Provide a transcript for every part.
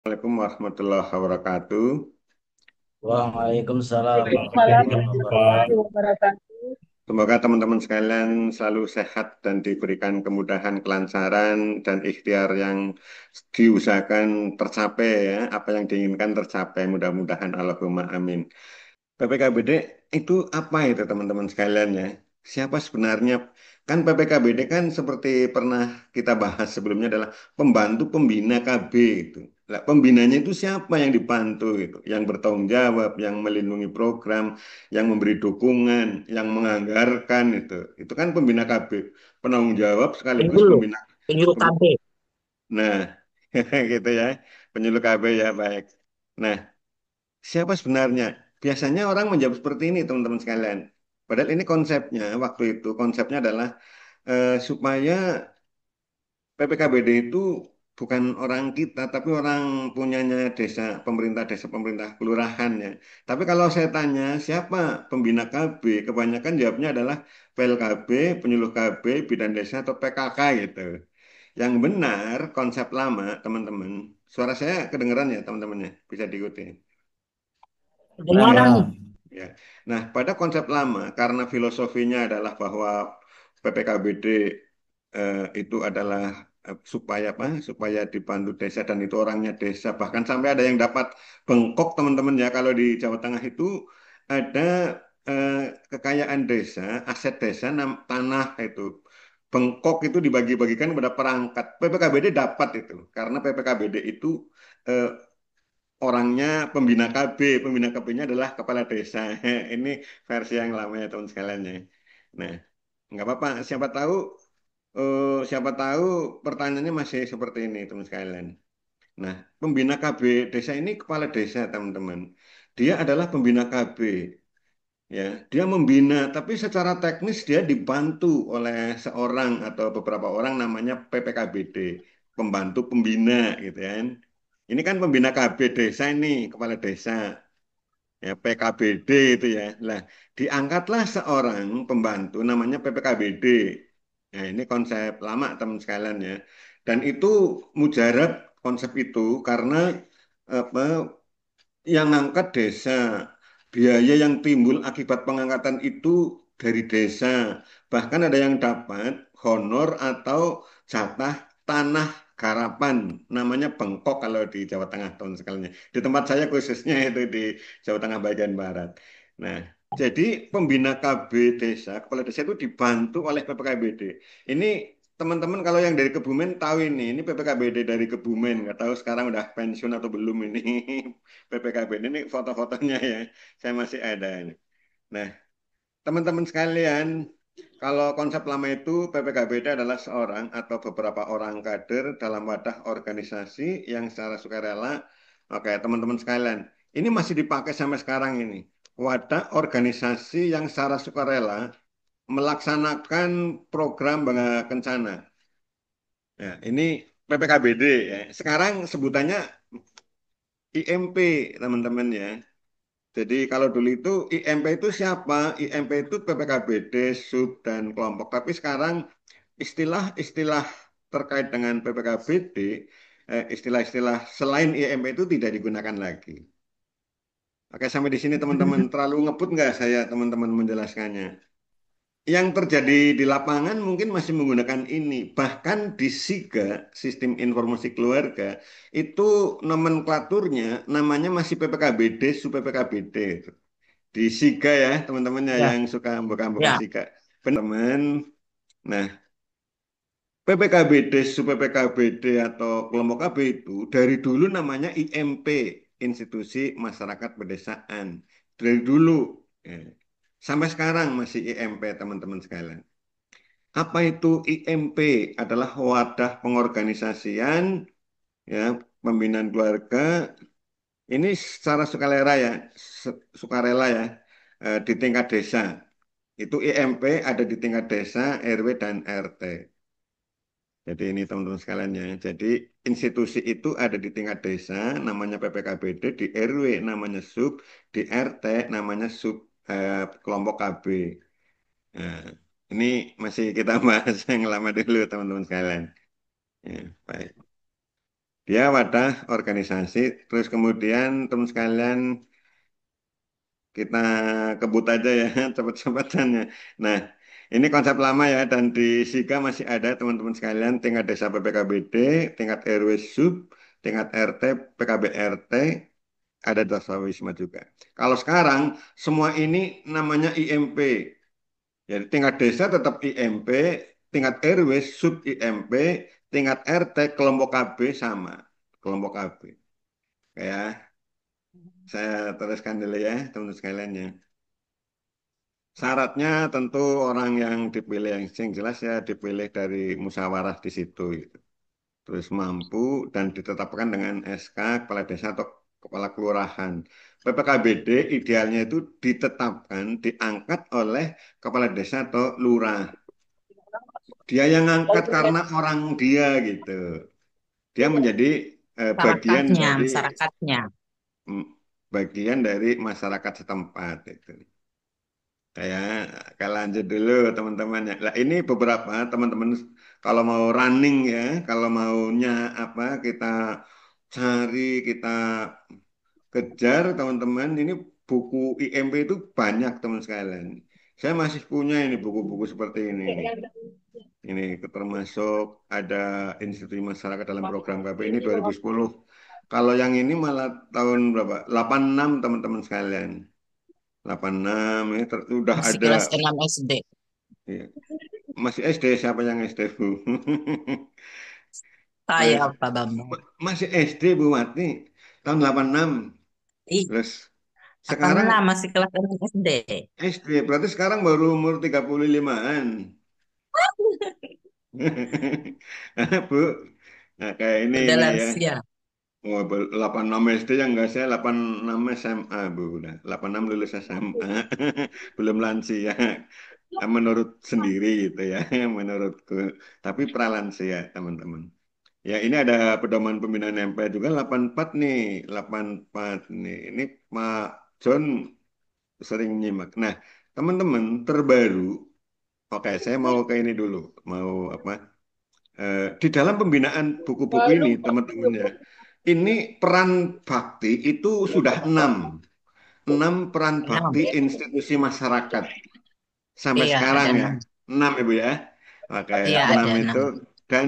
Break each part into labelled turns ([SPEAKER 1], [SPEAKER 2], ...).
[SPEAKER 1] Assalamualaikum warahmatullahi wabarakatuh.
[SPEAKER 2] Waalaikumsalam
[SPEAKER 3] Waalaikumsalam
[SPEAKER 2] warahmatullahi
[SPEAKER 3] warahmatullahi
[SPEAKER 2] wabarakatuh.
[SPEAKER 3] wabarakatuh.
[SPEAKER 1] Semoga teman-teman sekalian selalu sehat dan diberikan kemudahan, kelancaran, dan ikhtiar yang diusahakan tercapai ya. Apa yang diinginkan tercapai, mudah-mudahan Allahumma amin. PPKBD itu apa itu teman-teman sekalian ya? Siapa sebenarnya? Kan PPKBD kan seperti pernah kita bahas sebelumnya adalah pembantu pembina KB itu. Lah, pembinanya itu siapa yang dibantu itu? Yang bertanggung jawab, yang melindungi program, yang memberi dukungan, yang menganggarkan itu. Itu kan pembina KB. Penanggung jawab sekaligus
[SPEAKER 2] Penyuluh,
[SPEAKER 1] pembina.
[SPEAKER 2] penyuluh
[SPEAKER 1] pem-
[SPEAKER 2] KB.
[SPEAKER 1] Nah, gitu ya. Penyuluh KB ya, baik. Nah, siapa sebenarnya? Biasanya orang menjawab seperti ini, teman-teman sekalian. Padahal ini konsepnya, waktu itu konsepnya adalah supaya PPKBD itu bukan orang kita, tapi orang punyanya desa, pemerintah kelurahan ya. Tapi kalau saya tanya, siapa pembina KB? Kebanyakan jawabnya adalah PLKB, penyuluh KB, bidan desa, atau PKK gitu. Yang benar, konsep lama, teman-teman. Suara saya kedengeran ya, teman-teman ya? Bisa diikuti.
[SPEAKER 2] Kedengaran.
[SPEAKER 3] Ya,
[SPEAKER 1] Ya. Nah, pada konsep lama, karena filosofinya adalah bahwa PPKBD itu adalah supaya apa? Supaya dibantu desa dan itu orangnya desa. Bahkan sampai ada yang dapat bengkok teman-teman ya. Kalau di Jawa Tengah itu ada eh, kekayaan desa, aset desa, tanah itu. Bengkok itu dibagi-bagikan kepada perangkat. PPKBD dapat itu. Karena PPKBD itu eh, orangnya pembina KB-nya adalah kepala desa. Ini versi yang lama ya teman sekalian ya. Nah, nggak apa-apa. Siapa tahu pertanyaannya masih seperti ini teman sekalian. Nah, pembina KB desa ini kepala desa teman-teman. Dia adalah pembina KB. Ya, dia membina, tapi secara teknis dia dibantu oleh seorang atau beberapa orang namanya PPKBD, pembantu pembina gitu kan. Ini kan pembina KB desa ini, kepala desa, ya PKBD itu ya. Lah, diangkatlah seorang pembantu namanya PPKBD. Nah, ini konsep lama teman sekalian ya. Dan itu mujarab konsep itu karena apa yang ngangkat desa. Biaya yang timbul akibat pengangkatan itu dari desa. Bahkan ada yang dapat honor atau jatah tanah garapan. Namanya bengkok kalau di Jawa Tengah tahun sekalinya. Di tempat saya khususnya itu di Jawa Tengah bagian barat. Nah, jadi pembina KB desa, kepala desa itu dibantu oleh PPKBD. Ini teman-teman kalau yang dari Kebumen tahu ini PPKBD dari Kebumen, nggak tahu sekarang udah pensiun atau belum ini. PPKB ini foto-fotonya ya, saya masih ada ini. Nah, teman-teman sekalian, kalau konsep lama itu PPKBD adalah seorang atau beberapa orang kader dalam wadah organisasi yang secara sukarela, oke teman-teman sekalian, ini masih dipakai sampai sekarang ini. Wadah organisasi yang secara sukarela melaksanakan program Bangga Kencana. Ya, ini PPKBD ya. Sekarang sebutannya IMP, teman-teman ya. Jadi kalau dulu itu IMP itu siapa? IMP itu PPKBD, sub, dan kelompok. Tapi sekarang istilah-istilah terkait dengan PPKBD, istilah-istilah selain IMP itu tidak digunakan lagi. Oke, sampai di sini teman-teman. Terlalu ngebut nggak saya teman-teman menjelaskannya? Yang terjadi di lapangan mungkin masih menggunakan ini. Bahkan di SIGA, Sistem Informasi Keluarga, itu nomenklaturnya namanya masih PPKBD, sub PPKBD. Di SIGA ya teman-temannya
[SPEAKER 2] Ya,
[SPEAKER 1] yang suka buka-buka
[SPEAKER 2] ya.
[SPEAKER 1] SIGA. Teman, nah PPKBD, sub PPKBD atau kelompok KB itu dari dulu namanya IMP, Institusi Masyarakat Pedesaan. Dari dulu, ya. Sampai sekarang masih IMP teman-teman sekalian. Apa itu IMP? Adalah wadah pengorganisasian, ya, pembinaan keluarga. Ini secara sukarela ya, sukarela ya, di tingkat desa. Itu IMP ada di tingkat desa, RW, dan RT. Jadi ini teman-teman sekalian ya. Jadi institusi itu ada di tingkat desa, namanya PPKBD, di RW namanya sub, di RT namanya sub kelompok KB. Nah, ini masih kita bahas yang lama dulu teman-teman sekalian. Ya, baik. Dia wadah organisasi, terus kemudian teman sekalian kita kebut aja ya cepet-cepetannya. Nah, ini konsep lama ya dan di SIGA masih ada teman-teman sekalian tingkat desa PPKBD, tingkat RW sub, tingkat RT, PKB RT, ada desa wisma juga. Kalau sekarang semua ini namanya IMP. Jadi tingkat desa tetap IMP, tingkat RW sub IMP, tingkat RT kelompok KB sama kelompok KB. Kayak saya teruskan dulu ya teman-teman sekalian ya. Syaratnya tentu orang yang dipilih yang jelas ya dipilih dari musyawarah di situ gitu. Terus mampu dan ditetapkan dengan SK kepala desa atau kepala kelurahan. PPKBD idealnya itu ditetapkan, diangkat oleh kepala desa atau lurah. Dia yang ngangkat karena orang dia gitu. Dia menjadi bagian
[SPEAKER 2] Masyarakatnya,
[SPEAKER 1] dari
[SPEAKER 2] masyarakatnya.
[SPEAKER 1] mm, bagian dari masyarakat setempat itu. Kayak lanjut dulu teman-teman ya. Nah, ini beberapa teman-teman kalau mau running ya, kalau maunya apa kita cari, kita kejar teman-teman. Ini buku IMP itu banyak teman sekalian. Saya masih punya ini buku-buku seperti ini nih. Ini termasuk ada Institusi Masyarakat dalam Program KP ini 2010. Kalau yang ini malah tahun berapa? 86 teman-teman sekalian. 86 ini sudah
[SPEAKER 2] Masih
[SPEAKER 1] ada.
[SPEAKER 2] kelas 6 SD.
[SPEAKER 1] Iya. Masih SD, siapa yang SD, Bu?
[SPEAKER 2] Saya
[SPEAKER 1] Terus
[SPEAKER 2] Pak Bambang.
[SPEAKER 1] masih SD, Bu Wati, tahun 86.
[SPEAKER 2] Ih,
[SPEAKER 1] Terus sekarang
[SPEAKER 2] 86 masih kelas 6 SD.
[SPEAKER 1] SD, berarti sekarang baru umur 35-an. Bu, nah kayak
[SPEAKER 2] Udah
[SPEAKER 1] ini ya.
[SPEAKER 2] lansia.
[SPEAKER 1] Oh, 86 SD yang enggak saya 86 SMA, Bu. Udah 86 lulus SMA. Belum lansia. Menurut sendiri gitu ya, menurutku. Tapi pralansia, teman-teman. Ya, ini ada pedoman pembinaan MPR juga 84 nih, 84 nih. Ini Pak John sering nyimak. Nah, teman-teman terbaru, oke, saya mau ke ini dulu, mau apa? Di dalam pembinaan buku-buku ini, teman-teman ya, ini peran bakti itu sudah enam peran bakti
[SPEAKER 2] 6.
[SPEAKER 1] institusi masyarakat sampai
[SPEAKER 2] Iya,
[SPEAKER 1] sekarang
[SPEAKER 2] ada
[SPEAKER 1] ya,
[SPEAKER 2] 6.
[SPEAKER 1] enam Ibu ya. Oke,
[SPEAKER 2] Iya,
[SPEAKER 1] enam
[SPEAKER 2] ada
[SPEAKER 1] itu
[SPEAKER 2] 6.
[SPEAKER 1] dan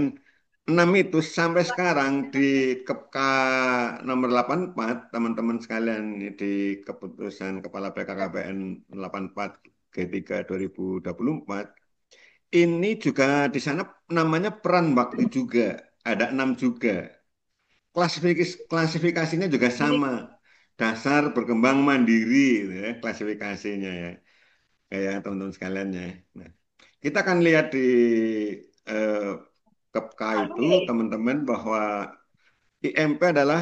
[SPEAKER 1] enam itu sampai sekarang di Kepka nomor 84 teman-teman sekalian ini di keputusan Kepala BKKBN 84 G3 2024 ini juga di sana namanya peran bakti juga ada enam juga klasifikasinya juga sama dasar berkembang mandiri gitu ya, klasifikasinya ya kayak teman-teman sekalian ya. Nah, kita akan lihat di eh, Kepka itu teman-teman bahwa IMP adalah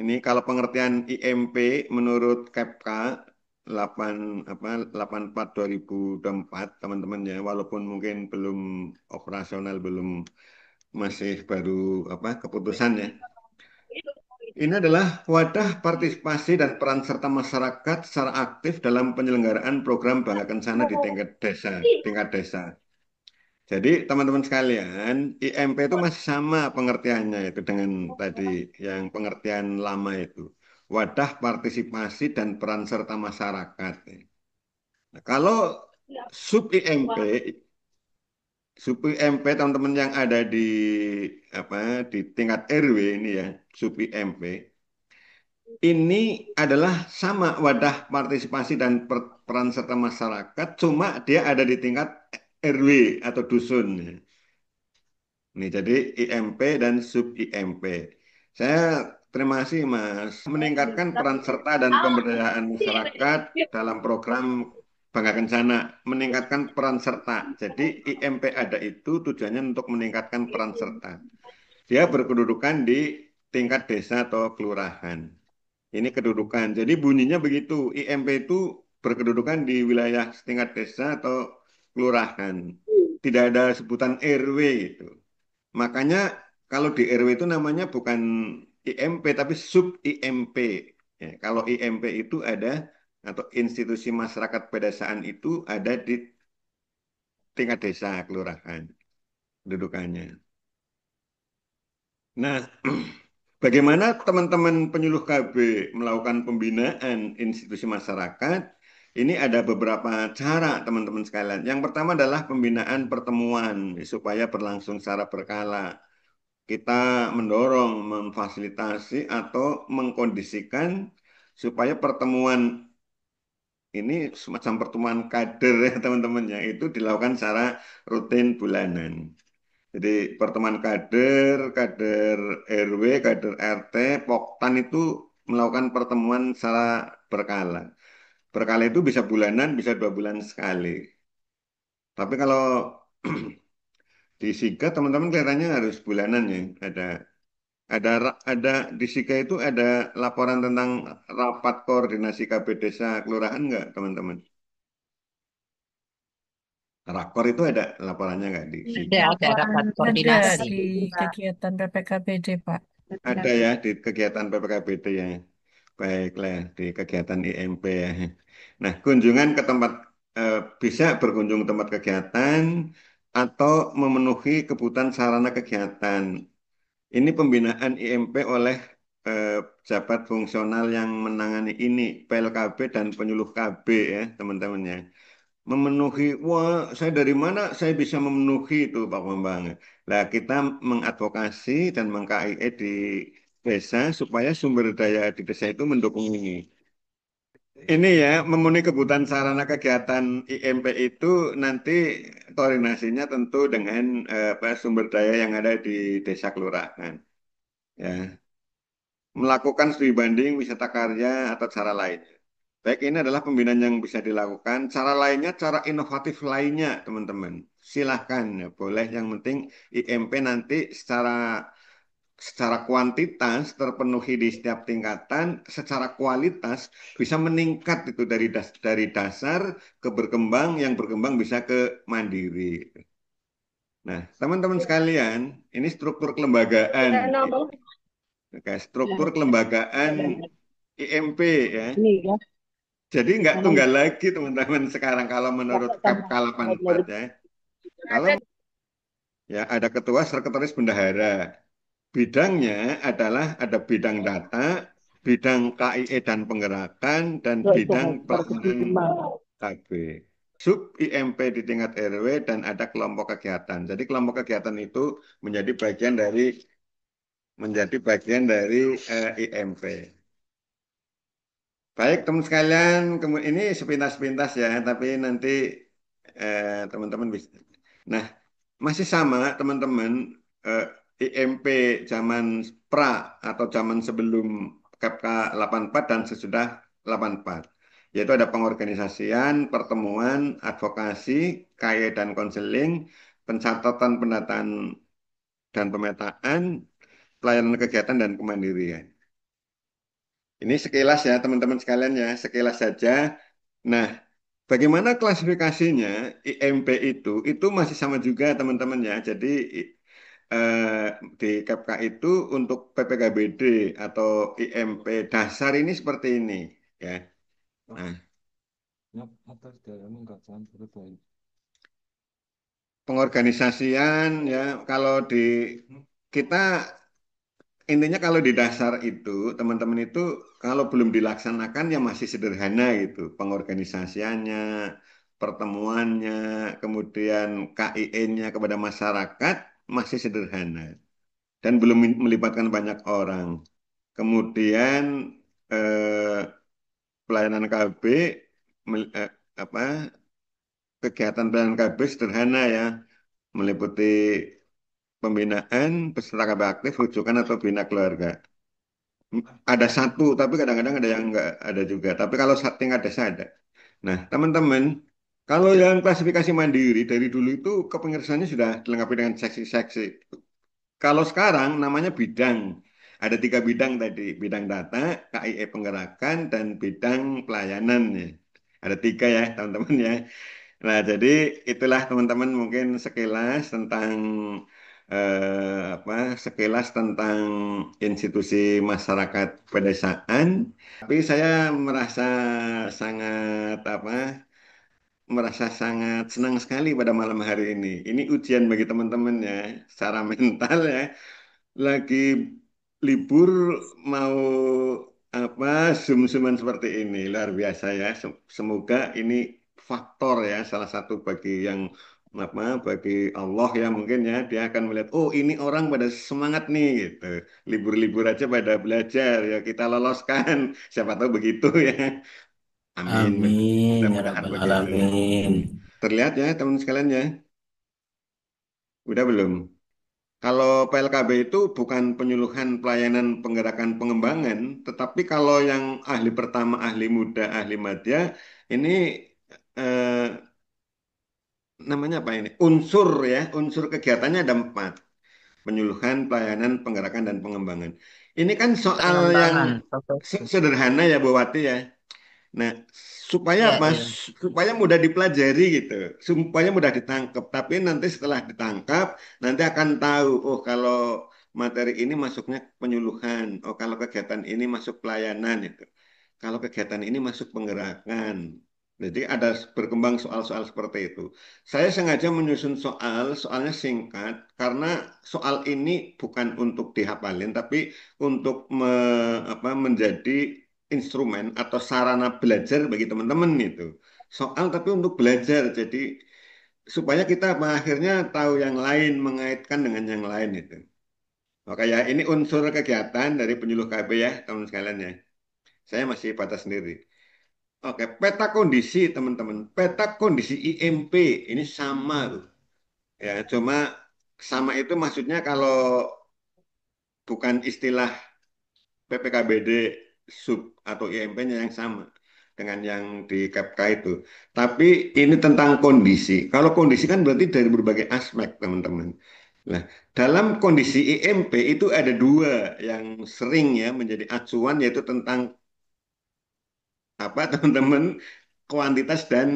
[SPEAKER 1] ini kalau pengertian IMP menurut Kepka 8 apa 84 2004 teman-teman ya walaupun mungkin belum operasional belum masih baru apa keputusan ya. Ini adalah wadah partisipasi dan peran serta masyarakat secara aktif dalam penyelenggaraan program Bangga Kencana di tingkat desa, tingkat desa. Jadi teman-teman sekalian, IMP itu masih sama pengertiannya itu dengan tadi yang pengertian lama itu. Wadah partisipasi dan peran serta masyarakat. Nah, kalau sub IMP, sub IMP teman-teman yang ada di apa di tingkat RW ini ya, sub IMP ini adalah sama wadah partisipasi dan peran serta masyarakat, cuma dia ada di tingkat RW atau dusun. Ya. Nih, jadi IMP dan sub IMP. Saya terima kasih Mas. Meningkatkan peran serta dan pemberdayaan masyarakat dalam program Bangga Kencana. Meningkatkan peran serta. Jadi IMP ada itu tujuannya untuk meningkatkan peran serta. Dia berkedudukan di tingkat desa atau kelurahan. Ini kedudukan. Jadi bunyinya begitu. IMP itu berkedudukan di wilayah tingkat desa atau kelurahan. Tidak ada sebutan RW itu. Makanya kalau di RW itu namanya bukan IMP tapi sub IMP. Ya, kalau IMP itu ada atau institusi masyarakat pedesaan itu ada di tingkat desa kelurahan kedudukannya. Nah, bagaimana teman-teman penyuluh KB melakukan pembinaan institusi masyarakat? Ini ada beberapa cara teman-teman sekalian. Yang pertama adalah pembinaan pertemuan supaya berlangsung secara berkala. Kita mendorong, memfasilitasi atau mengkondisikan supaya pertemuan ini semacam pertemuan kader ya teman-teman ya itu dilakukan secara rutin bulanan. Jadi pertemuan kader, kader RW, kader RT, Poktan itu melakukan pertemuan secara berkala. Berkala itu bisa bulanan, bisa 2 bulan sekali. Tapi kalau di SIGA teman-teman kelihatannya harus bulanan ya. Ada di SIGA itu ada laporan tentang rapat koordinasi KB Desa Kelurahan nggak teman-teman? Rakor itu ada laporannya nggak di SIGA?
[SPEAKER 2] Ada rapat
[SPEAKER 3] Ada
[SPEAKER 2] koordinasi.
[SPEAKER 3] di kegiatan PPKBD, Pak.
[SPEAKER 1] Ada ya di kegiatan PPKBD ya. Baiklah, di kegiatan IMP ya. Nah, kunjungan ke tempat bisa berkunjung tempat kegiatan atau memenuhi kebutuhan sarana kegiatan. Ini pembinaan IMP oleh pejabat fungsional yang menangani ini, PLKB dan penyuluh KB ya, teman-teman ya. Memenuhi, wah, saya dari mana saya bisa memenuhi itu, Pak Bambang. Nah, kita mengadvokasi dan meng-KIE di desa supaya sumber daya di desa itu mendukung ini. Ini ya, memenuhi kebutuhan sarana kegiatan IMP itu nanti koordinasinya tentu dengan apa, sumber daya yang ada di desa kelurahan. Ya, melakukan studi banding wisata karya atau cara lainnya. Baik, ini adalah pembinaan yang bisa dilakukan. Cara lainnya, cara inovatif lainnya, teman-teman. Silahkan, ya, boleh. Yang penting IMP nanti secara kuantitas terpenuhi di setiap tingkatan, secara kualitas bisa meningkat itu dari dasar ke berkembang, yang berkembang bisa ke mandiri. Nah, teman-teman sekalian, ini struktur kelembagaan. Oke, struktur kelembagaan IMP ya. Jadi nggak tunggal lagi teman-teman sekarang kalau menurut KPK 84 ya. Kalau ya ada ketua, sekretaris, bendahara. Bidangnya adalah ada bidang data, bidang KIE dan penggerakan, dan bidang pelayanan KB. Sub IMP di tingkat RW dan ada kelompok kegiatan. Jadi kelompok kegiatan itu menjadi bagian dari IMP. Baik, teman sekalian, ini sepintas-pintas ya, tapi nanti teman-teman bisa. Nah, masih sama teman-teman, eh, IMP zaman pra atau zaman sebelum KPK 84 dan sesudah 84. Yaitu ada pengorganisasian, pertemuan, advokasi, KY dan konseling, pencatatan, pendataan dan pemetaan, pelayanan kegiatan dan kemandirian. Ini sekilas ya teman-teman sekalian ya, sekilas saja. Nah, bagaimana klasifikasinya IMP itu masih sama juga teman-teman ya. Jadi eh, di KPK itu untuk PPKBD atau IMP dasar ini seperti ini ya. Nah, pengorganisasian ya kalau di kita intinya kalau di dasar itu teman-teman itu kalau belum dilaksanakan ya masih sederhana gitu pengorganisasiannya, pertemuannya, kemudian KIE-nya kepada masyarakat masih sederhana dan belum melibatkan banyak orang. Kemudian eh, pelayanan KB mel- eh, apa kegiatan pelayanan KB sederhana ya meliputi pembinaan peserta KB aktif, rujukan atau bina keluarga. Ada satu, tapi kadang-kadang ada yang enggak ada juga. Tapi kalau tingkat desa ada. Nah, teman-teman, kalau yang klasifikasi mandiri dari dulu itu kepengurusannya sudah dilengkapi dengan seksi-seksi. Kalau sekarang namanya bidang. Ada 3 bidang tadi, bidang data, KIE penggerakan, dan bidang pelayanan. Ya. Ada 3 ya, teman-teman ya. Nah, jadi itulah teman-teman mungkin sekilas tentang apa sekilas tentang institusi masyarakat pedesaan. Tapi saya merasa sangat apa merasa sangat senang sekali pada malam hari ini. Ini ujian bagi teman-teman ya, secara mental ya. lagi libur mau apa zoom-zooman seperti ini luar biasa ya. Semoga ini faktor ya salah satu bagi yang apa bagi Allah ya mungkin ya dia akan melihat oh ini orang pada semangat nih gitu. Libur-libur aja pada belajar ya kita loloskan. Siapa tahu begitu ya. Amin.
[SPEAKER 4] Amin ya
[SPEAKER 1] Mudah-mudahan
[SPEAKER 4] rabbal
[SPEAKER 1] begitu.
[SPEAKER 4] alamin.
[SPEAKER 1] Terlihat ya teman sekalian ya. Udah belum? Kalau PLKB itu bukan penyuluhan pelayanan penggerakan pengembangan, tetapi kalau yang ahli pertama, ahli muda, ahli madya, ini eh, namanya apa ini? Unsur ya, unsur kegiatannya ada empat. Penyuluhan, pelayanan, penggerakan, dan pengembangan. Ini kan soal yang
[SPEAKER 2] Pengembangan, Profesor.
[SPEAKER 1] sederhana ya Bu Wati ya. Nah, supaya
[SPEAKER 2] Iya,
[SPEAKER 1] apa?
[SPEAKER 2] iya.
[SPEAKER 1] Supaya mudah dipelajari gitu, supaya mudah ditangkap. Tapi nanti setelah ditangkap, nanti akan tahu, oh kalau materi ini masuknya penyuluhan, oh kalau kegiatan ini masuk pelayanan itu, kalau kegiatan ini masuk penggerakan. Jadi ada berkembang soal-soal seperti itu. Saya sengaja menyusun soal, soalnya singkat, karena soal ini bukan untuk dihafalin, tapi untuk menjadi instrumen atau sarana belajar bagi teman-teman itu. Soal tapi untuk belajar, jadi supaya kita akhirnya tahu yang lain, mengaitkan dengan yang lain itu. Oke ya, ini unsur kegiatan dari penyuluh KB ya, teman sekalian ya. Saya masih batas sendiri. Oke, peta kondisi teman-teman. Peta kondisi IMP ini sama tuh. Ya, cuma sama itu maksudnya kalau bukan istilah PPKBD sub atau IMP-nya yang sama dengan yang di KPK itu. Tapi ini tentang kondisi. Kalau kondisi kan berarti dari berbagai aspek, teman-teman. Nah, dalam kondisi IMP itu ada dua yang sering ya menjadi acuan yaitu tentang apa, teman-teman? Kuantitas dan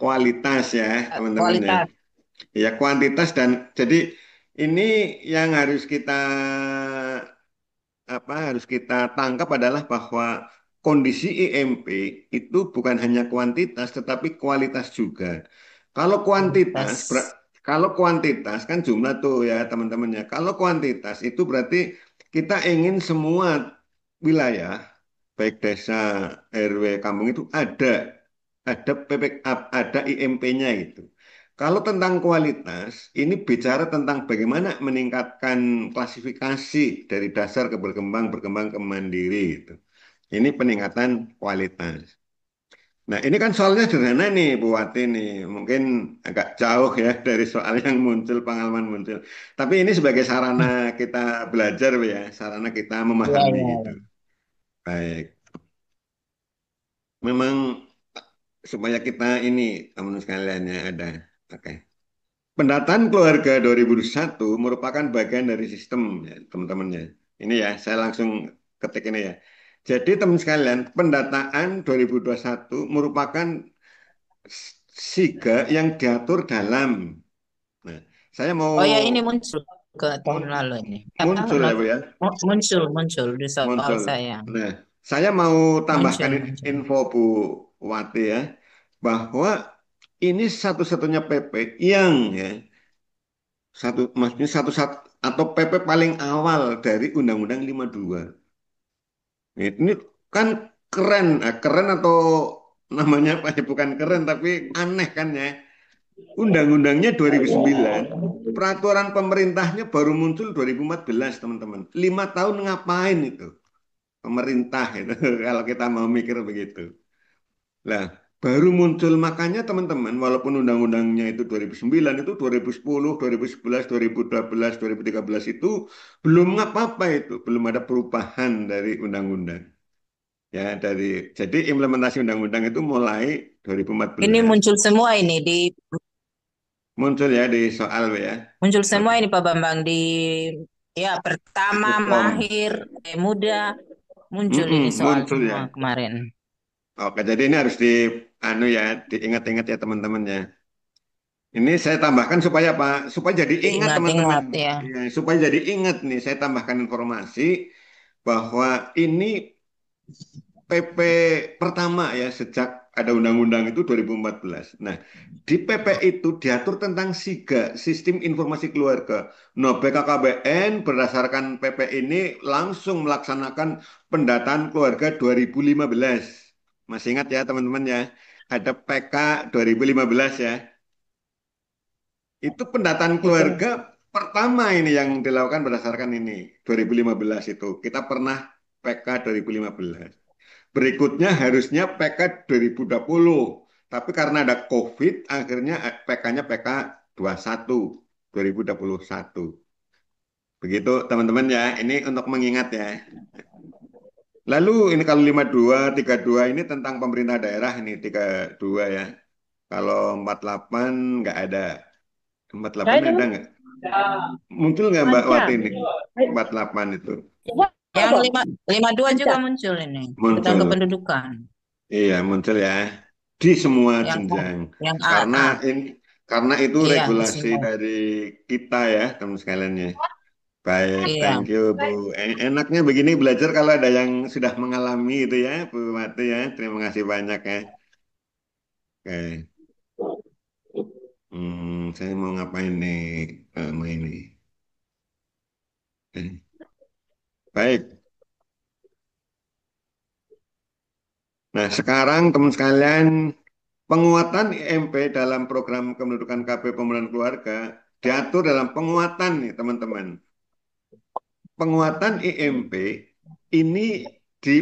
[SPEAKER 1] kualitas ya, teman-teman ya.
[SPEAKER 2] Kualitas.
[SPEAKER 1] Ya, kuantitas dan jadi ini yang harus kita harus kita tangkap adalah bahwa kondisi IMP itu bukan hanya kuantitas tetapi kualitas juga. Kalau kuantitas,
[SPEAKER 2] Kualitas.
[SPEAKER 1] kalau kuantitas kan jumlah tuh ya teman-teman ya. Kalau kuantitas itu berarti kita ingin semua wilayah baik desa, RW, kampung itu ada ada IMP-nya itu. Kalau tentang kualitas, ini bicara tentang bagaimana meningkatkan klasifikasi dari dasar ke berkembang, berkembang ke mandiri itu. Ini peningkatan kualitas. Nah, ini kan soalnya sederhana nih, Bu Wati nih. Mungkin agak jauh ya dari soal yang muncul, pengalaman muncul. Tapi ini sebagai sarana kita belajar, Bu, ya, sarana kita
[SPEAKER 2] Iya,
[SPEAKER 1] memahami
[SPEAKER 2] iya,
[SPEAKER 1] gitu.
[SPEAKER 2] iya.
[SPEAKER 1] Baik. Memang supaya kita ini, teman sekalian ya, ada. Oke. Pendataan keluarga 2001 merupakan bagian dari sistem ya, teman-teman ya. Ini ya, saya langsung ketik ini ya. Jadi teman sekalian, pendataan 2021 merupakan siga yang diatur dalam. Nah, saya mau
[SPEAKER 2] Oh ya, ini muncul ke tahun
[SPEAKER 1] mun-
[SPEAKER 2] lalu ini. Apa?
[SPEAKER 1] muncul ya, Bu ya,
[SPEAKER 2] Muncul di soal
[SPEAKER 1] muncul.
[SPEAKER 2] saya.
[SPEAKER 1] Nah, saya mau tambahkan
[SPEAKER 2] Muncul.
[SPEAKER 1] info Bu Wati ya, bahwa ini satu-satunya PP yang ya maksudnya satu atau PP paling awal dari Undang-Undang 52. Ini kan keren, keren atau namanya apa ya? Bukan keren tapi aneh kan ya. Undang-undangnya 2009, peraturan pemerintahnya baru muncul 2014, teman-teman. 5 tahun ngapain itu pemerintah itu kalau kita mau mikir begitu. Lah, baru muncul makanya teman-teman, walaupun undang-undangnya itu 2009, itu 2010, 2011, 2012, 2013 itu belum apa-apa itu, belum ada perubahan dari undang-undang. Ya, jadi implementasi undang-undang itu mulai
[SPEAKER 2] Ini
[SPEAKER 1] 2014.
[SPEAKER 2] muncul semua ini di
[SPEAKER 1] Muncul ya di soal ya.
[SPEAKER 2] muncul semua
[SPEAKER 1] Oke.
[SPEAKER 2] ini Pak Bambang di ya pertama
[SPEAKER 1] Hukum.
[SPEAKER 2] mahir muda muncul ini soal
[SPEAKER 1] Muncul
[SPEAKER 2] semua
[SPEAKER 1] ya.
[SPEAKER 2] kemarin.
[SPEAKER 1] Oke, jadi ini harus anu ya, diingat-ingat ya teman-teman ya. Ini saya tambahkan supaya apa? Supaya jadi ingat teman-teman.
[SPEAKER 2] Diingat-ingat ya.
[SPEAKER 1] Ya, supaya jadi ingat nih, saya tambahkan informasi bahwa ini PP pertama ya sejak ada undang-undang itu 2014. Nah, di PP itu diatur tentang SIGA, Sistem Informasi Keluarga. Nah, BKKBN berdasarkan PP ini langsung melaksanakan pendataan keluarga 2015. Masih ingat ya teman-teman ya? Ada PK 2015 ya. Itu pendataan
[SPEAKER 3] Betul.
[SPEAKER 1] keluarga pertama ini yang dilakukan berdasarkan ini 2015 itu. Kita pernah PK 2015. Berikutnya harusnya PK 2020. Tapi karena ada COVID, akhirnya PK-nya PK 21 2021. Begitu teman-teman ya. Ini untuk mengingat ya. Lalu ini kalau 52, 32 ini tentang pemerintah daerah ini 32 ya. Kalau 48 nggak ada.
[SPEAKER 3] Nah,
[SPEAKER 1] 48
[SPEAKER 3] itu
[SPEAKER 1] ada nggak? Muncul nggak Mbak
[SPEAKER 3] ada.
[SPEAKER 1] Wati ini? 48 itu.
[SPEAKER 2] Yang lima dua juga
[SPEAKER 3] Ada.
[SPEAKER 2] muncul ini tentang
[SPEAKER 1] Muncul.
[SPEAKER 2] kependudukan.
[SPEAKER 1] Iya, muncul ya. Di semua
[SPEAKER 2] Yang A,
[SPEAKER 1] jenjang.
[SPEAKER 2] yang
[SPEAKER 1] Karena
[SPEAKER 2] AA.
[SPEAKER 1] ini karena itu
[SPEAKER 2] Iya,
[SPEAKER 1] regulasi
[SPEAKER 2] semua.
[SPEAKER 1] dari kita ya, teman sekalian ya. Baik,
[SPEAKER 2] Iya.
[SPEAKER 1] thank you Bu. Enaknya begini belajar kalau ada yang sudah mengalami itu ya, Bu Wati ya. Terima kasih banyak ya. Oke. Saya mau ngapain nih? Main nih. Eh, Baik. Nah, sekarang teman sekalian, penguatan IMP dalam program kependudukan KB pemulihan keluarga diatur dalam penguatan nih teman-teman. Penguatan IMP ini di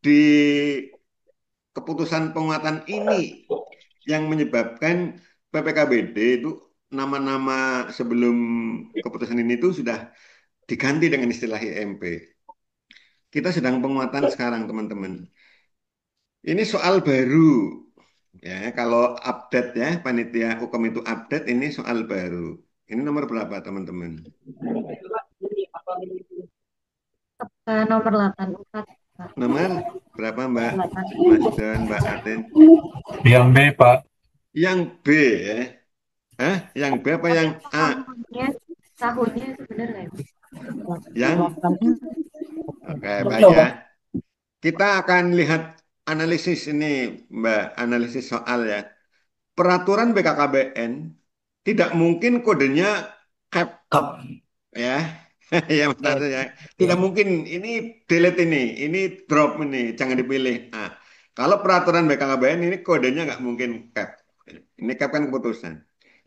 [SPEAKER 1] di keputusan penguatan ini yang menyebabkan PPKBD itu nama-nama sebelum keputusan ini itu sudah diganti dengan istilah IMP. Kita sedang penguatan sekarang teman-teman. Ini soal baru. Ya, kalau update ya, panitia hukum itu update ini soal baru. Ini nomor berapa teman-teman?
[SPEAKER 4] Nomor 84, Pak.
[SPEAKER 1] Nomor berapa Mbak? Mas
[SPEAKER 4] 84.
[SPEAKER 1] Don, Mbak Atin?
[SPEAKER 5] Yang B, Pak.
[SPEAKER 1] Yang B ya. Hah? Yang B apa
[SPEAKER 4] Tapi
[SPEAKER 1] yang A?
[SPEAKER 4] tahunnya sebenarnya.
[SPEAKER 1] Yang?
[SPEAKER 2] Delapan.
[SPEAKER 1] Oke, baik ya. Kita akan lihat analisis ini, Mbak, analisis soal ya. Peraturan BKKBN tidak mungkin kodenya cap
[SPEAKER 5] Kap.
[SPEAKER 1] ya. Ya Mas
[SPEAKER 2] Oke.
[SPEAKER 1] Narso ya. Tidak
[SPEAKER 5] Ya.
[SPEAKER 1] mungkin delete ini drop ini, jangan dipilih. Nah, kalau peraturan BKKBN ini kodenya nggak mungkin cap. Ini cap kan keputusan.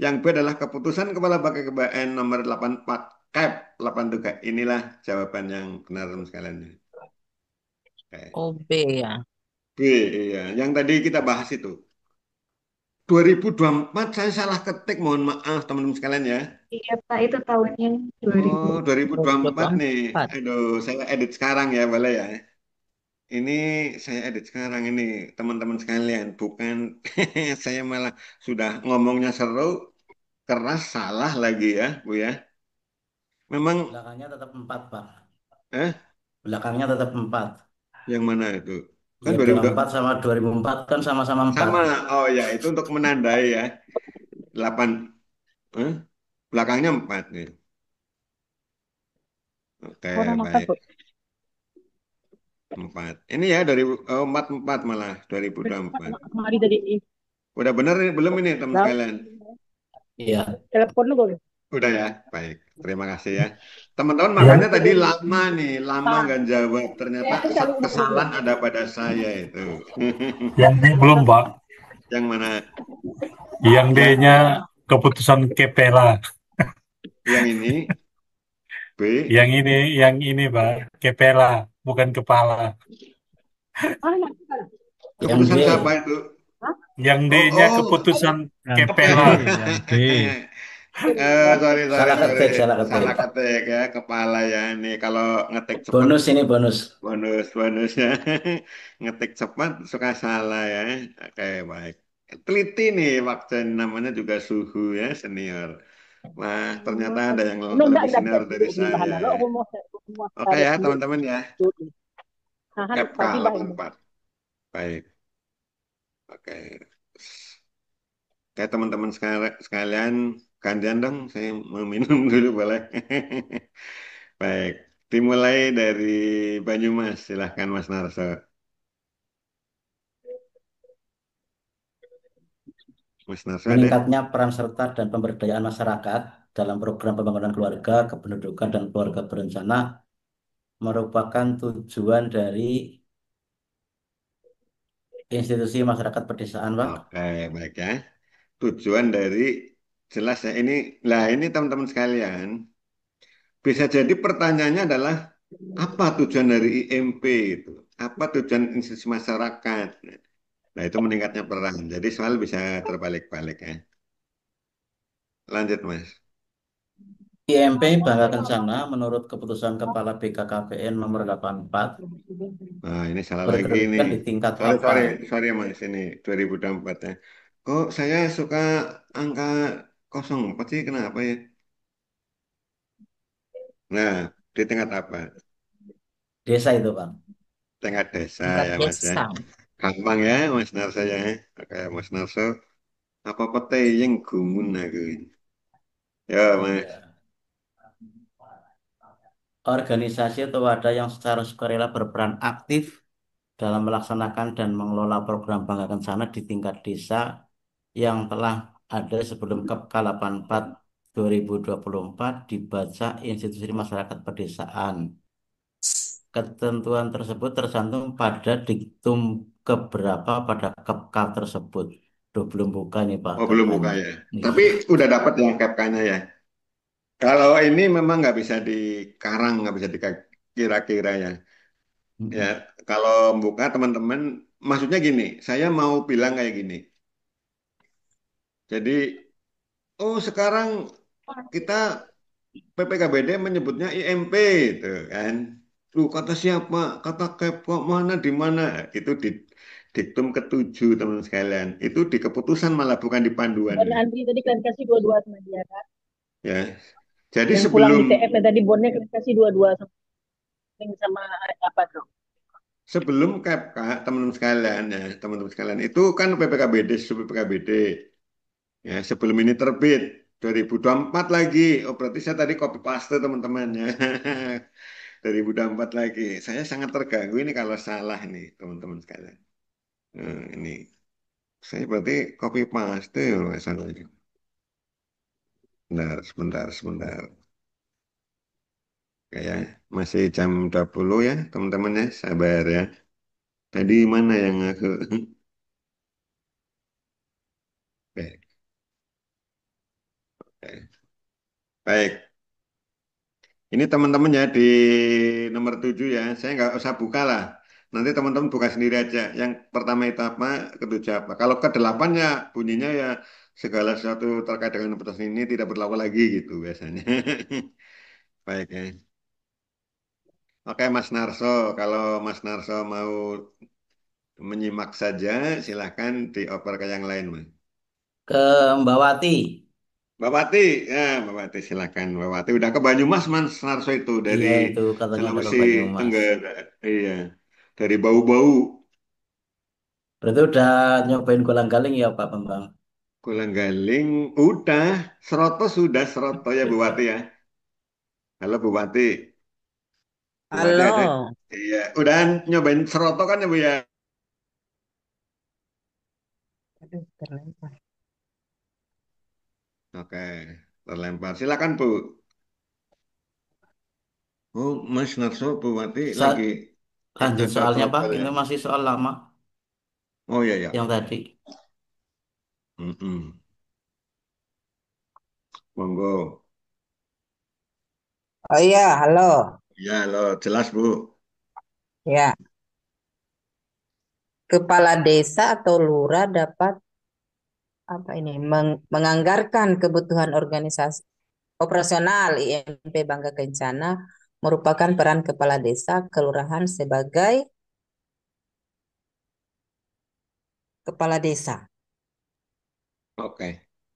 [SPEAKER 1] Yang B adalah keputusan Kepala BKKBN nomor 84 cap 83. Inilah jawaban yang benar teman sekalian. Oke.
[SPEAKER 2] OB ya.
[SPEAKER 1] B, iya. Yang tadi kita bahas itu. 2024 saya salah ketik, mohon maaf teman-teman sekalian ya.
[SPEAKER 4] Iya, Pak, itu tahunnya
[SPEAKER 1] Oh,
[SPEAKER 4] 2000.
[SPEAKER 1] 2024 nih.
[SPEAKER 2] 2024.
[SPEAKER 1] Aduh, saya edit sekarang ya, boleh ya. Ini saya edit sekarang ini, teman-teman sekalian. Bukan, saya malah sudah ngomongnya seru, keras, salah lagi ya, Bu ya. Memang,
[SPEAKER 6] Belakangnya tetap 4, Pak.
[SPEAKER 1] eh,
[SPEAKER 6] Belakangnya tetap 4.
[SPEAKER 1] yang mana itu? Kan
[SPEAKER 6] Ya,
[SPEAKER 1] 2000
[SPEAKER 6] 24 sama 2004 kan sama-sama 4.
[SPEAKER 1] sama. Oh ya, itu untuk menandai ya. 8, eh? Belakangnya 4 nih. Oke,
[SPEAKER 3] Warna mata,
[SPEAKER 1] baik.
[SPEAKER 3] Bu.
[SPEAKER 1] 4. Ini ya dari 44 malah 2024.
[SPEAKER 3] Mari tadi.
[SPEAKER 1] Udah bener ini belum ini teman
[SPEAKER 3] Nah,
[SPEAKER 1] sekalian?
[SPEAKER 6] Iya.
[SPEAKER 3] telepon lu boleh.
[SPEAKER 1] Udah ya, baik. Terima kasih ya. Teman-teman
[SPEAKER 5] Yang
[SPEAKER 1] makanya tadi lama nih, lama nggak jawab. Ternyata kesalahan ada pada saya itu.
[SPEAKER 5] yang B belum, Pak.
[SPEAKER 1] Yang mana?
[SPEAKER 5] Yang
[SPEAKER 1] Yang
[SPEAKER 5] D-nya keputusan Kepala.
[SPEAKER 1] yang ini B.
[SPEAKER 5] Yang ini, Pak. Kepala, bukan kepala.
[SPEAKER 3] Ah,
[SPEAKER 6] Yang B.
[SPEAKER 1] Keputusan siapa itu?
[SPEAKER 5] Yang
[SPEAKER 1] Oh,
[SPEAKER 5] D-nya
[SPEAKER 1] oh,
[SPEAKER 5] keputusan
[SPEAKER 7] Yang B,
[SPEAKER 5] Kepala.
[SPEAKER 7] yang B.
[SPEAKER 1] sorry, sorry,
[SPEAKER 6] Salah
[SPEAKER 1] sorry.
[SPEAKER 6] ketik, salah
[SPEAKER 1] Salah
[SPEAKER 6] ketik.
[SPEAKER 1] ketik ya, kepala ya. Nih kalau ngetik cepat
[SPEAKER 6] Bonus ini bonus.
[SPEAKER 1] bonusnya ngetik cepat suka salah ya. Oke, baik. Teliti nih waktu namanya juga Suhu ya, senior. Wah, ternyata ada yang
[SPEAKER 3] no,
[SPEAKER 1] lebih
[SPEAKER 3] enggak
[SPEAKER 1] senior dari saya
[SPEAKER 3] lo
[SPEAKER 1] ya.
[SPEAKER 3] mau
[SPEAKER 1] Oke
[SPEAKER 3] tarik
[SPEAKER 1] ya,
[SPEAKER 3] dulu.
[SPEAKER 1] teman-teman ya.
[SPEAKER 3] Nah,
[SPEAKER 1] FK
[SPEAKER 3] tadi dah ini.
[SPEAKER 1] 84. Baik. Oke. Oke, teman-teman sekalian, gantian dong, saya mau minum dulu boleh. Baik. Dimulai dari Banyumas, silahkan Mas Narso. Mas Narso ada?
[SPEAKER 6] Meningkatnya peran serta dan pemberdayaan masyarakat dalam program pembangunan keluarga, kependudukan, dan keluarga berencana merupakan tujuan dari institusi masyarakat pedesaan, Pak.
[SPEAKER 1] Oke, baik ya. Tujuan dari jelas ya ini, lah ini teman-teman sekalian, bisa jadi pertanyaannya adalah apa tujuan dari IMP itu? Apa tujuan institusi masyarakat? Nah, itu meningkatnya peran. Jadi soal bisa terbalik-balik ya. Lanjut, Mas.
[SPEAKER 6] IMP Bangga Kencana menurut keputusan Kepala BKKBN nomor 84
[SPEAKER 1] Nah, ini salah lagi ini.
[SPEAKER 6] berkedudukan di tingkat
[SPEAKER 1] Sorry, sorry,
[SPEAKER 6] lokal.
[SPEAKER 1] sorry ya, Mas. Ini 2024 ya. Kok saya suka angka 04 sih? Kenapa ya? Nah, di tingkat apa?
[SPEAKER 6] Desa itu, Pak.
[SPEAKER 1] Tingkat desa
[SPEAKER 2] Tingkat
[SPEAKER 1] ya, Mas ya.
[SPEAKER 2] desa.
[SPEAKER 1] Gampang ya, Mas Narso ya. Oke, Mas Narso. Apa-apa yang gumun aku. Ya, Mas.
[SPEAKER 6] Iya. Organisasi atau wadah yang secara sukarela berperan aktif dalam melaksanakan dan mengelola program Bangga Kencana di tingkat desa yang telah ada sebelum Kepka 84 2024 dibaca institusi masyarakat pedesaan. Ketentuan tersebut tercantum pada diktum keberapa pada Kepka tersebut. Duh, belum buka nih Pak
[SPEAKER 1] Oh, belum buka
[SPEAKER 6] Kepkanya.
[SPEAKER 1] ya.
[SPEAKER 6] Nih.
[SPEAKER 1] Tapi udah dapat yang capkanya ya. Kalau ini memang nggak bisa dikarang, nggak bisa dikira-kira ya. Ya,
[SPEAKER 6] Mm-mm.
[SPEAKER 1] kalau buka teman-teman, maksudnya gini, saya mau bilang kayak gini. Jadi, oh sekarang kita PPKBD menyebutnya IMP itu kan. Lu kata siapa? Kata kok mana di mana? Itu di diktum ketujuh teman sekalian. Itu di keputusan malah bukan di
[SPEAKER 3] Dan
[SPEAKER 1] panduannya.
[SPEAKER 3] Andri tadi kalian kasih dua-dua sama dia kan.
[SPEAKER 1] Ya. Jadi
[SPEAKER 3] Yang pulang
[SPEAKER 1] sebelum
[SPEAKER 3] di TF yang tadi bonnya kalian kasih dua-dua sama, sama apa tuh?
[SPEAKER 1] sebelum KPK teman-teman sekalian ya, teman-teman sekalian itu kan PPKBD, sub PPKBD. Ya, sebelum ini terbit 2024 lagi. Oh, berarti saya tadi copy paste teman-teman ya. 2024 lagi. Saya sangat terganggu ini kalau salah nih, teman-teman sekalian. Ini saya berarti copy paste ya, nggak salah ini. Sebentar, sebentar, sebentar. Kayak masih jam 20 ya, teman-teman ya. Sabar ya. Tadi mana yang aku Oke, oke. Baik. Ini teman-teman ya di nomor 7 ya, saya nggak usah buka lah. Nanti teman-teman buka sendiri aja. Yang pertama itu apa, ketujuh apa. Kalau ke 8 ya bunyinya ya segala sesuatu terkait dengan putusan ini tidak berlaku lagi gitu biasanya. Baik ya. Oke Mas Narso, kalau Mas Narso mau menyimak saja, silahkan dioper ke yang lain Mas.
[SPEAKER 6] Ke Mbak Wati.
[SPEAKER 1] Mbak Wati, ya Mbak Wati silakan Mbak Wati. Udah ke Banyumas Mas Narso itu dari
[SPEAKER 6] Iya itu katanya udah ke
[SPEAKER 1] Sulawesi
[SPEAKER 6] Banyumas.
[SPEAKER 1] Tenggara. Iya, dari bau-bau.
[SPEAKER 6] Berarti udah nyobain kolang-kaling ya Pak Bambang?
[SPEAKER 1] Gulang-galing, udah. Seroto sudah, seroto ya Bu Wati ya. Halo Bu Wati. Bu Wati ada?
[SPEAKER 2] Halo.
[SPEAKER 1] Iya, udah nyobain seroto kan ya Bu ya?
[SPEAKER 2] Aduh, terlempar.
[SPEAKER 1] Oke, terlempar. Silakan Bu. Oh, Mas Narso, Bu Wati lagi
[SPEAKER 6] Sa- Lanjut
[SPEAKER 1] ada
[SPEAKER 6] soalnya Pak,
[SPEAKER 1] trouble ya?
[SPEAKER 6] ini masih soal lama
[SPEAKER 1] Oh iya ya.
[SPEAKER 6] yang tadi.
[SPEAKER 1] Mm-mm. Monggo.
[SPEAKER 2] Oh iya, halo.
[SPEAKER 1] Ya, lo jelas Bu.
[SPEAKER 2] Ya, kepala desa atau lurah dapat apa ini menganggarkan kebutuhan organisasi operasional IMP Bangga Kencana merupakan peran kepala desa kelurahan sebagai kepala desa.
[SPEAKER 1] Oke.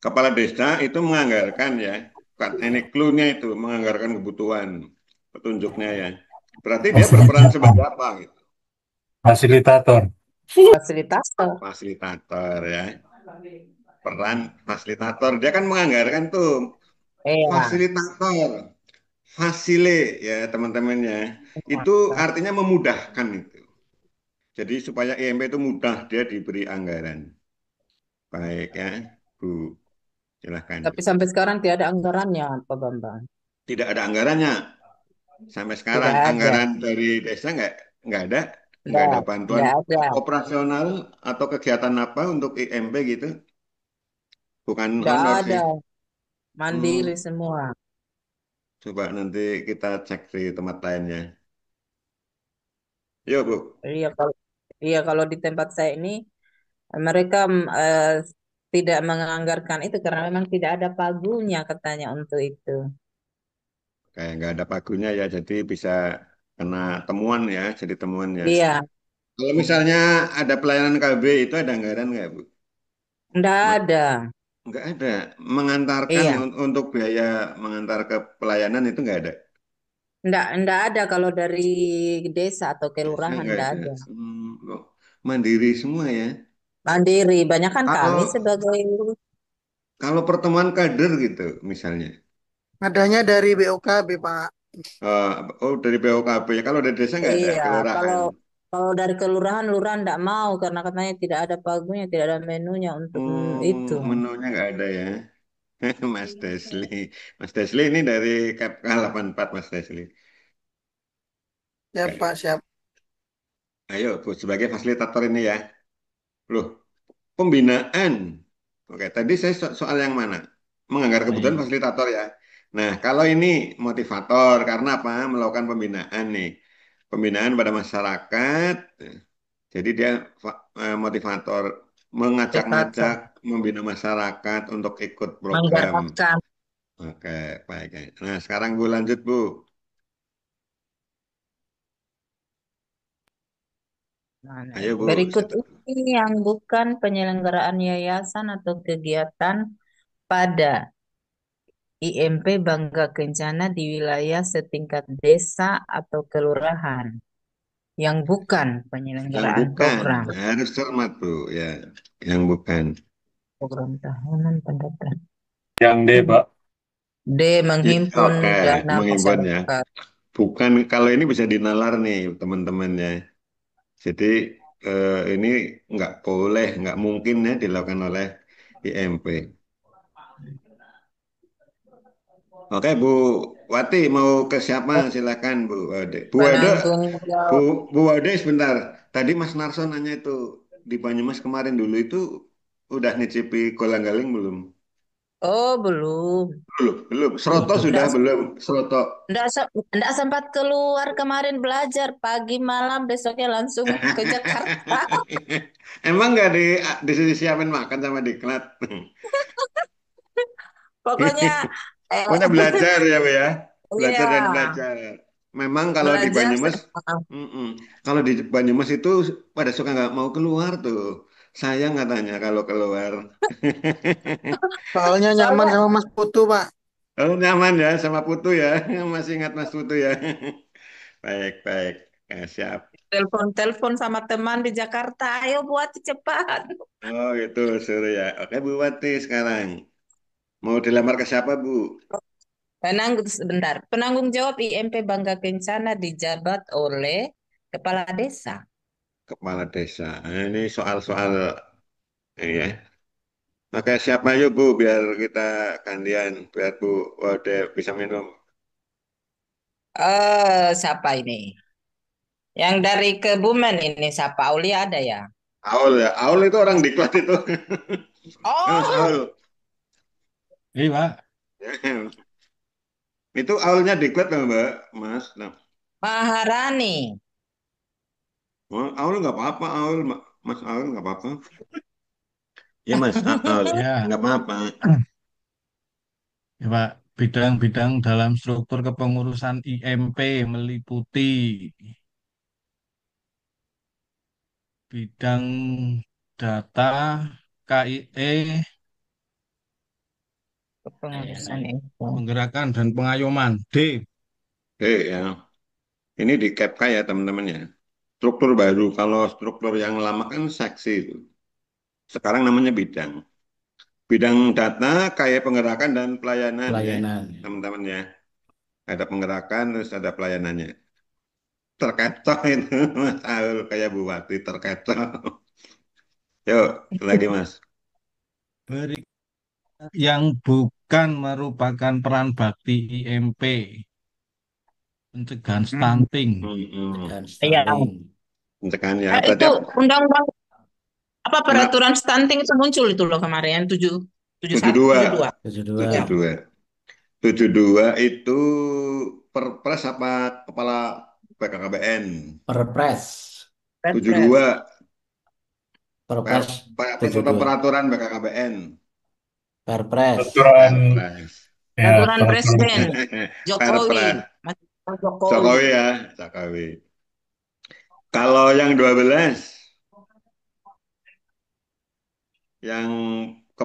[SPEAKER 1] Kepala desa itu menganggarkan ya. Kan ini clue-nya itu menganggarkan kebutuhan petunjuknya ya. Berarti dia berperan sebagai apa gitu?
[SPEAKER 5] Fasilitator.
[SPEAKER 2] Fasilitator.
[SPEAKER 1] Fasilitator ya. Peran fasilitator. Dia kan menganggarkan tuh
[SPEAKER 2] Iya.
[SPEAKER 1] fasilitator, fasile ya teman-temannya. Itu artinya memudahkan itu. Jadi supaya IMP itu mudah dia diberi anggaran. Baik ya. Bu. Silahkan.
[SPEAKER 2] Tapi sampai sekarang tidak ada anggarannya, Pak Bambang.
[SPEAKER 1] Tidak ada anggarannya. Sampai
[SPEAKER 2] Tidak
[SPEAKER 1] sekarang
[SPEAKER 2] ada.
[SPEAKER 1] anggaran dari desa nggak ada, nggak
[SPEAKER 2] Tidak,
[SPEAKER 1] ada bantuan
[SPEAKER 2] tidak ada.
[SPEAKER 1] operasional atau kegiatan apa untuk IMP gitu, bukan
[SPEAKER 2] Tidak
[SPEAKER 1] honor sih.
[SPEAKER 2] ada. Mandiri
[SPEAKER 1] Hmm,
[SPEAKER 2] semua.
[SPEAKER 1] coba nanti kita cek di tempat lainnya. Yuk Bu.
[SPEAKER 2] Iya kalau iya kalau di tempat saya ini mereka tidak menganggarkan itu karena memang tidak ada pagunya katanya untuk itu.
[SPEAKER 1] Kayak nggak ada pagunya ya, jadi bisa kena temuan ya, jadi temuan ya.
[SPEAKER 2] Iya,
[SPEAKER 1] Kalau misalnya ada pelayanan KB itu ada anggaran nggak Bu?
[SPEAKER 2] tidak
[SPEAKER 1] Ma-
[SPEAKER 2] ada.
[SPEAKER 1] Nggak ada. Mengantarkan
[SPEAKER 2] Iya,
[SPEAKER 1] untuk biaya mengantar ke pelayanan itu nggak ada.
[SPEAKER 2] tidak ada kalau dari desa atau
[SPEAKER 1] Desa
[SPEAKER 2] kelurahan
[SPEAKER 1] nggak
[SPEAKER 2] tidak
[SPEAKER 1] ada.
[SPEAKER 2] ada.
[SPEAKER 1] Kok mandiri semua ya.
[SPEAKER 2] Mandiri, banyak kan
[SPEAKER 1] Kalau
[SPEAKER 2] kami sebagai
[SPEAKER 1] kalau pertemuan kader gitu misalnya.
[SPEAKER 7] Adanya dari BOKB, Pak.
[SPEAKER 1] Eh, oh dari BOKB ya. Kalau dari desa nggak ada
[SPEAKER 2] iya, kalau
[SPEAKER 1] kelurahan.
[SPEAKER 2] kalau dari kelurahan lurahan tidak mau karena katanya tidak ada pagunya, tidak ada menunya untuk itu.
[SPEAKER 1] Menunya nggak ada ya. Mas Desli. Mas Desli ini dari KPK 84 Mas Desli.
[SPEAKER 7] Ya,
[SPEAKER 1] Oke.
[SPEAKER 7] Pak, siap.
[SPEAKER 1] Ayo Bu, sebagai fasilitator ini ya. Loh, pembinaan. Oke, tadi saya soal yang mana? Menganggar kebutuhan
[SPEAKER 5] Baik.
[SPEAKER 1] fasilitator ya. Nah, kalau ini motivator, karena apa? Melakukan pembinaan nih. Pembinaan pada masyarakat. Jadi dia motivator,
[SPEAKER 2] Motivator,
[SPEAKER 1] mengajak-ngajak, membina masyarakat untuk ikut program.
[SPEAKER 2] menggerakkan.
[SPEAKER 1] Oke, baik. Nah, sekarang Bu lanjut Bu.
[SPEAKER 2] Nah,
[SPEAKER 1] Ayo Bu.
[SPEAKER 2] berikut ini yang bukan penyelenggaraan yayasan atau kegiatan pada IMP Bangga Kencana di wilayah setingkat desa atau kelurahan yang bukan
[SPEAKER 1] Yang
[SPEAKER 2] penyelenggaraan
[SPEAKER 1] bukan,
[SPEAKER 2] program
[SPEAKER 1] harus cermat Bu. Ya, yang bukan.
[SPEAKER 2] program tahunan pendapatan.
[SPEAKER 5] Yang D, Pak.
[SPEAKER 2] D. Menghimpun
[SPEAKER 1] Oke,
[SPEAKER 2] dana
[SPEAKER 1] menghimbun ya.
[SPEAKER 2] masyarakat.
[SPEAKER 1] Bukan, kalau ini bisa dinalar nih teman-teman ya. Jadi ini nggak boleh, nggak mungkin ya dilakukan oleh IMP. Oke Bu Wati mau ke siapa? Silakan Bu Wade. Bu Wade,
[SPEAKER 2] Penanggung
[SPEAKER 1] Bu,
[SPEAKER 2] jawab.
[SPEAKER 1] Bu Wade sebentar. Tadi Mas Narso nanya itu di Banyumas kemarin dulu itu udah nyicipi kolang-kaling belum?
[SPEAKER 2] Oh, belum.
[SPEAKER 1] Belum, belum. Seroto
[SPEAKER 5] Udah.
[SPEAKER 1] sudah
[SPEAKER 2] Nggak,
[SPEAKER 1] belum. Seroto.
[SPEAKER 2] nggak sempat keluar kemarin belajar. Pagi malam besoknya langsung ke Jakarta.
[SPEAKER 1] Emang nggak disiapin makan sama diklat?
[SPEAKER 2] Pokoknya
[SPEAKER 1] Pokoknya
[SPEAKER 2] eh,
[SPEAKER 1] belajar ya, Bu ya.
[SPEAKER 2] iya
[SPEAKER 1] Belajar dan belajar. Memang kalau di
[SPEAKER 2] belajar.
[SPEAKER 1] Banyumas, kalau di Banyumas itu pada suka nggak mau keluar tuh. Sayang katanya kalau keluar.
[SPEAKER 7] Soalnya nyaman
[SPEAKER 2] Soalnya
[SPEAKER 7] sama Mas Putu, Pak.
[SPEAKER 1] Oh, nyaman ya sama Putu ya. Masih ingat Mas Putu ya. Baik, baik. Siap.
[SPEAKER 2] telepon-telepon sama teman di Jakarta. Ayo buat cepat.
[SPEAKER 1] Oh, itu suruh ya. Oke, Bu Wati sekarang. Mau dilamar ke siapa, Bu?
[SPEAKER 2] Penanggung sebentar. Penanggung jawab IMP Bangga Kencana dijabat oleh kepala desa.
[SPEAKER 1] Kepala desa. Nah, ini soal-soal ini ya. Oke, siapa yuk Bu, biar kita gantian, biar Bu Wade bisa minum.
[SPEAKER 2] Siapa ini? Yang dari Kebumen ini siapa? Aulia ada ya?
[SPEAKER 1] Aul ya, Aul itu orang diklat itu. Mas
[SPEAKER 2] Oh,
[SPEAKER 1] Aul.
[SPEAKER 5] Iya, Pak.
[SPEAKER 1] Itu Aulnya diklat loh, Mbak, Mas. Nah,
[SPEAKER 2] Maharani.
[SPEAKER 1] oh, Aul nggak apa-apa, Aul, Mas Aul nggak apa-apa. Ya Mas, Aul
[SPEAKER 5] Ya,
[SPEAKER 1] nggak apa-apa.
[SPEAKER 5] ya, Pak. Bidang-bidang dalam struktur kepengurusan IMP meliputi bidang data, KIE,
[SPEAKER 2] Kepengurusan info.
[SPEAKER 1] Nah,
[SPEAKER 5] penggerakan dan pengayoman. D.
[SPEAKER 1] ya, ini di KPK ya teman-teman ya. Struktur baru, kalau struktur yang lama kan seksi itu. Sekarang namanya bidang. Bidang data, kayak penggerakan dan pelayanan ya,
[SPEAKER 6] Pelayanan.
[SPEAKER 1] teman-teman ya. Ada penggerakan, terus ada pelayanannya. Terkecoh itu, Mas Aul, kayak Bu Wati, terkecoh. Yuk, lagi Mas.
[SPEAKER 5] Beri- yang bukan merupakan peran bakti IMP, pencegahan stunting.
[SPEAKER 1] Hmm.
[SPEAKER 6] Dan
[SPEAKER 2] Iya.
[SPEAKER 6] stunting.
[SPEAKER 1] Pencegahan ya. Berarti
[SPEAKER 2] Itu undang-undang apa
[SPEAKER 1] kenapa
[SPEAKER 2] peraturan stunting itu muncul itu loh kemarin 771
[SPEAKER 1] 72
[SPEAKER 2] 72.
[SPEAKER 6] 72.
[SPEAKER 2] Iya.
[SPEAKER 1] 72 72 itu Perpres apa kepala BKKBN?
[SPEAKER 6] Perpres.
[SPEAKER 2] Perpres.
[SPEAKER 1] 72
[SPEAKER 6] Perpres
[SPEAKER 1] Perpres atau
[SPEAKER 6] 72.
[SPEAKER 1] peraturan BKKBN.
[SPEAKER 6] Perpres.
[SPEAKER 5] Peraturan
[SPEAKER 1] Perpres.
[SPEAKER 5] ya
[SPEAKER 2] Peraturan
[SPEAKER 5] peraturan
[SPEAKER 2] Presiden Jokowi.
[SPEAKER 1] Perpres.
[SPEAKER 2] Mas Jokowi.
[SPEAKER 1] Jokowi ya, Jokowi. Kalau yang 12 yang ke,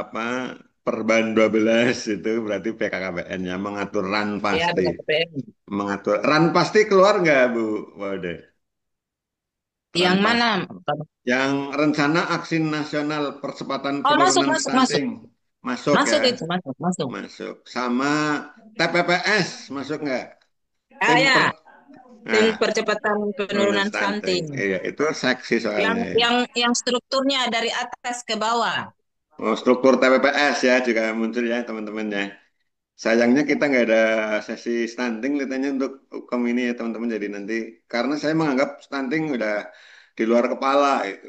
[SPEAKER 1] apa Perban 12 itu berarti BKKBN ya mengatur ran
[SPEAKER 2] Ya,
[SPEAKER 1] pasti.
[SPEAKER 2] BKKBN.
[SPEAKER 1] Mengatur ran pasti keluar nggak Bu Wade? Ran
[SPEAKER 2] Yang
[SPEAKER 1] pas.
[SPEAKER 2] mana?
[SPEAKER 1] Yang rencana aksi nasional percepatan
[SPEAKER 2] Oh, masuk,
[SPEAKER 1] penurunan
[SPEAKER 2] masuk, masuk.
[SPEAKER 1] stunting masuk
[SPEAKER 2] Masuk
[SPEAKER 1] ya,
[SPEAKER 2] itu, masuk, masuk.
[SPEAKER 1] masuk. Sama TPPS masuk nggak?
[SPEAKER 2] Ah
[SPEAKER 1] Tim
[SPEAKER 2] ya,
[SPEAKER 1] per,
[SPEAKER 2] tim
[SPEAKER 1] nah,
[SPEAKER 2] percepatan
[SPEAKER 1] penurunan
[SPEAKER 2] penurunan
[SPEAKER 1] stunting.
[SPEAKER 2] stunting.
[SPEAKER 1] Iya, itu seksi
[SPEAKER 2] Yang
[SPEAKER 1] soalnya.
[SPEAKER 2] yang yang strukturnya dari atas ke bawah.
[SPEAKER 1] Oh, struktur TPPS ya juga muncul ya teman-teman ya. Sayangnya kita nggak ada sesi stunting lihatnya untuk hukum ini ya teman-teman. Jadi nanti karena saya menganggap stunting udah di luar kepala itu.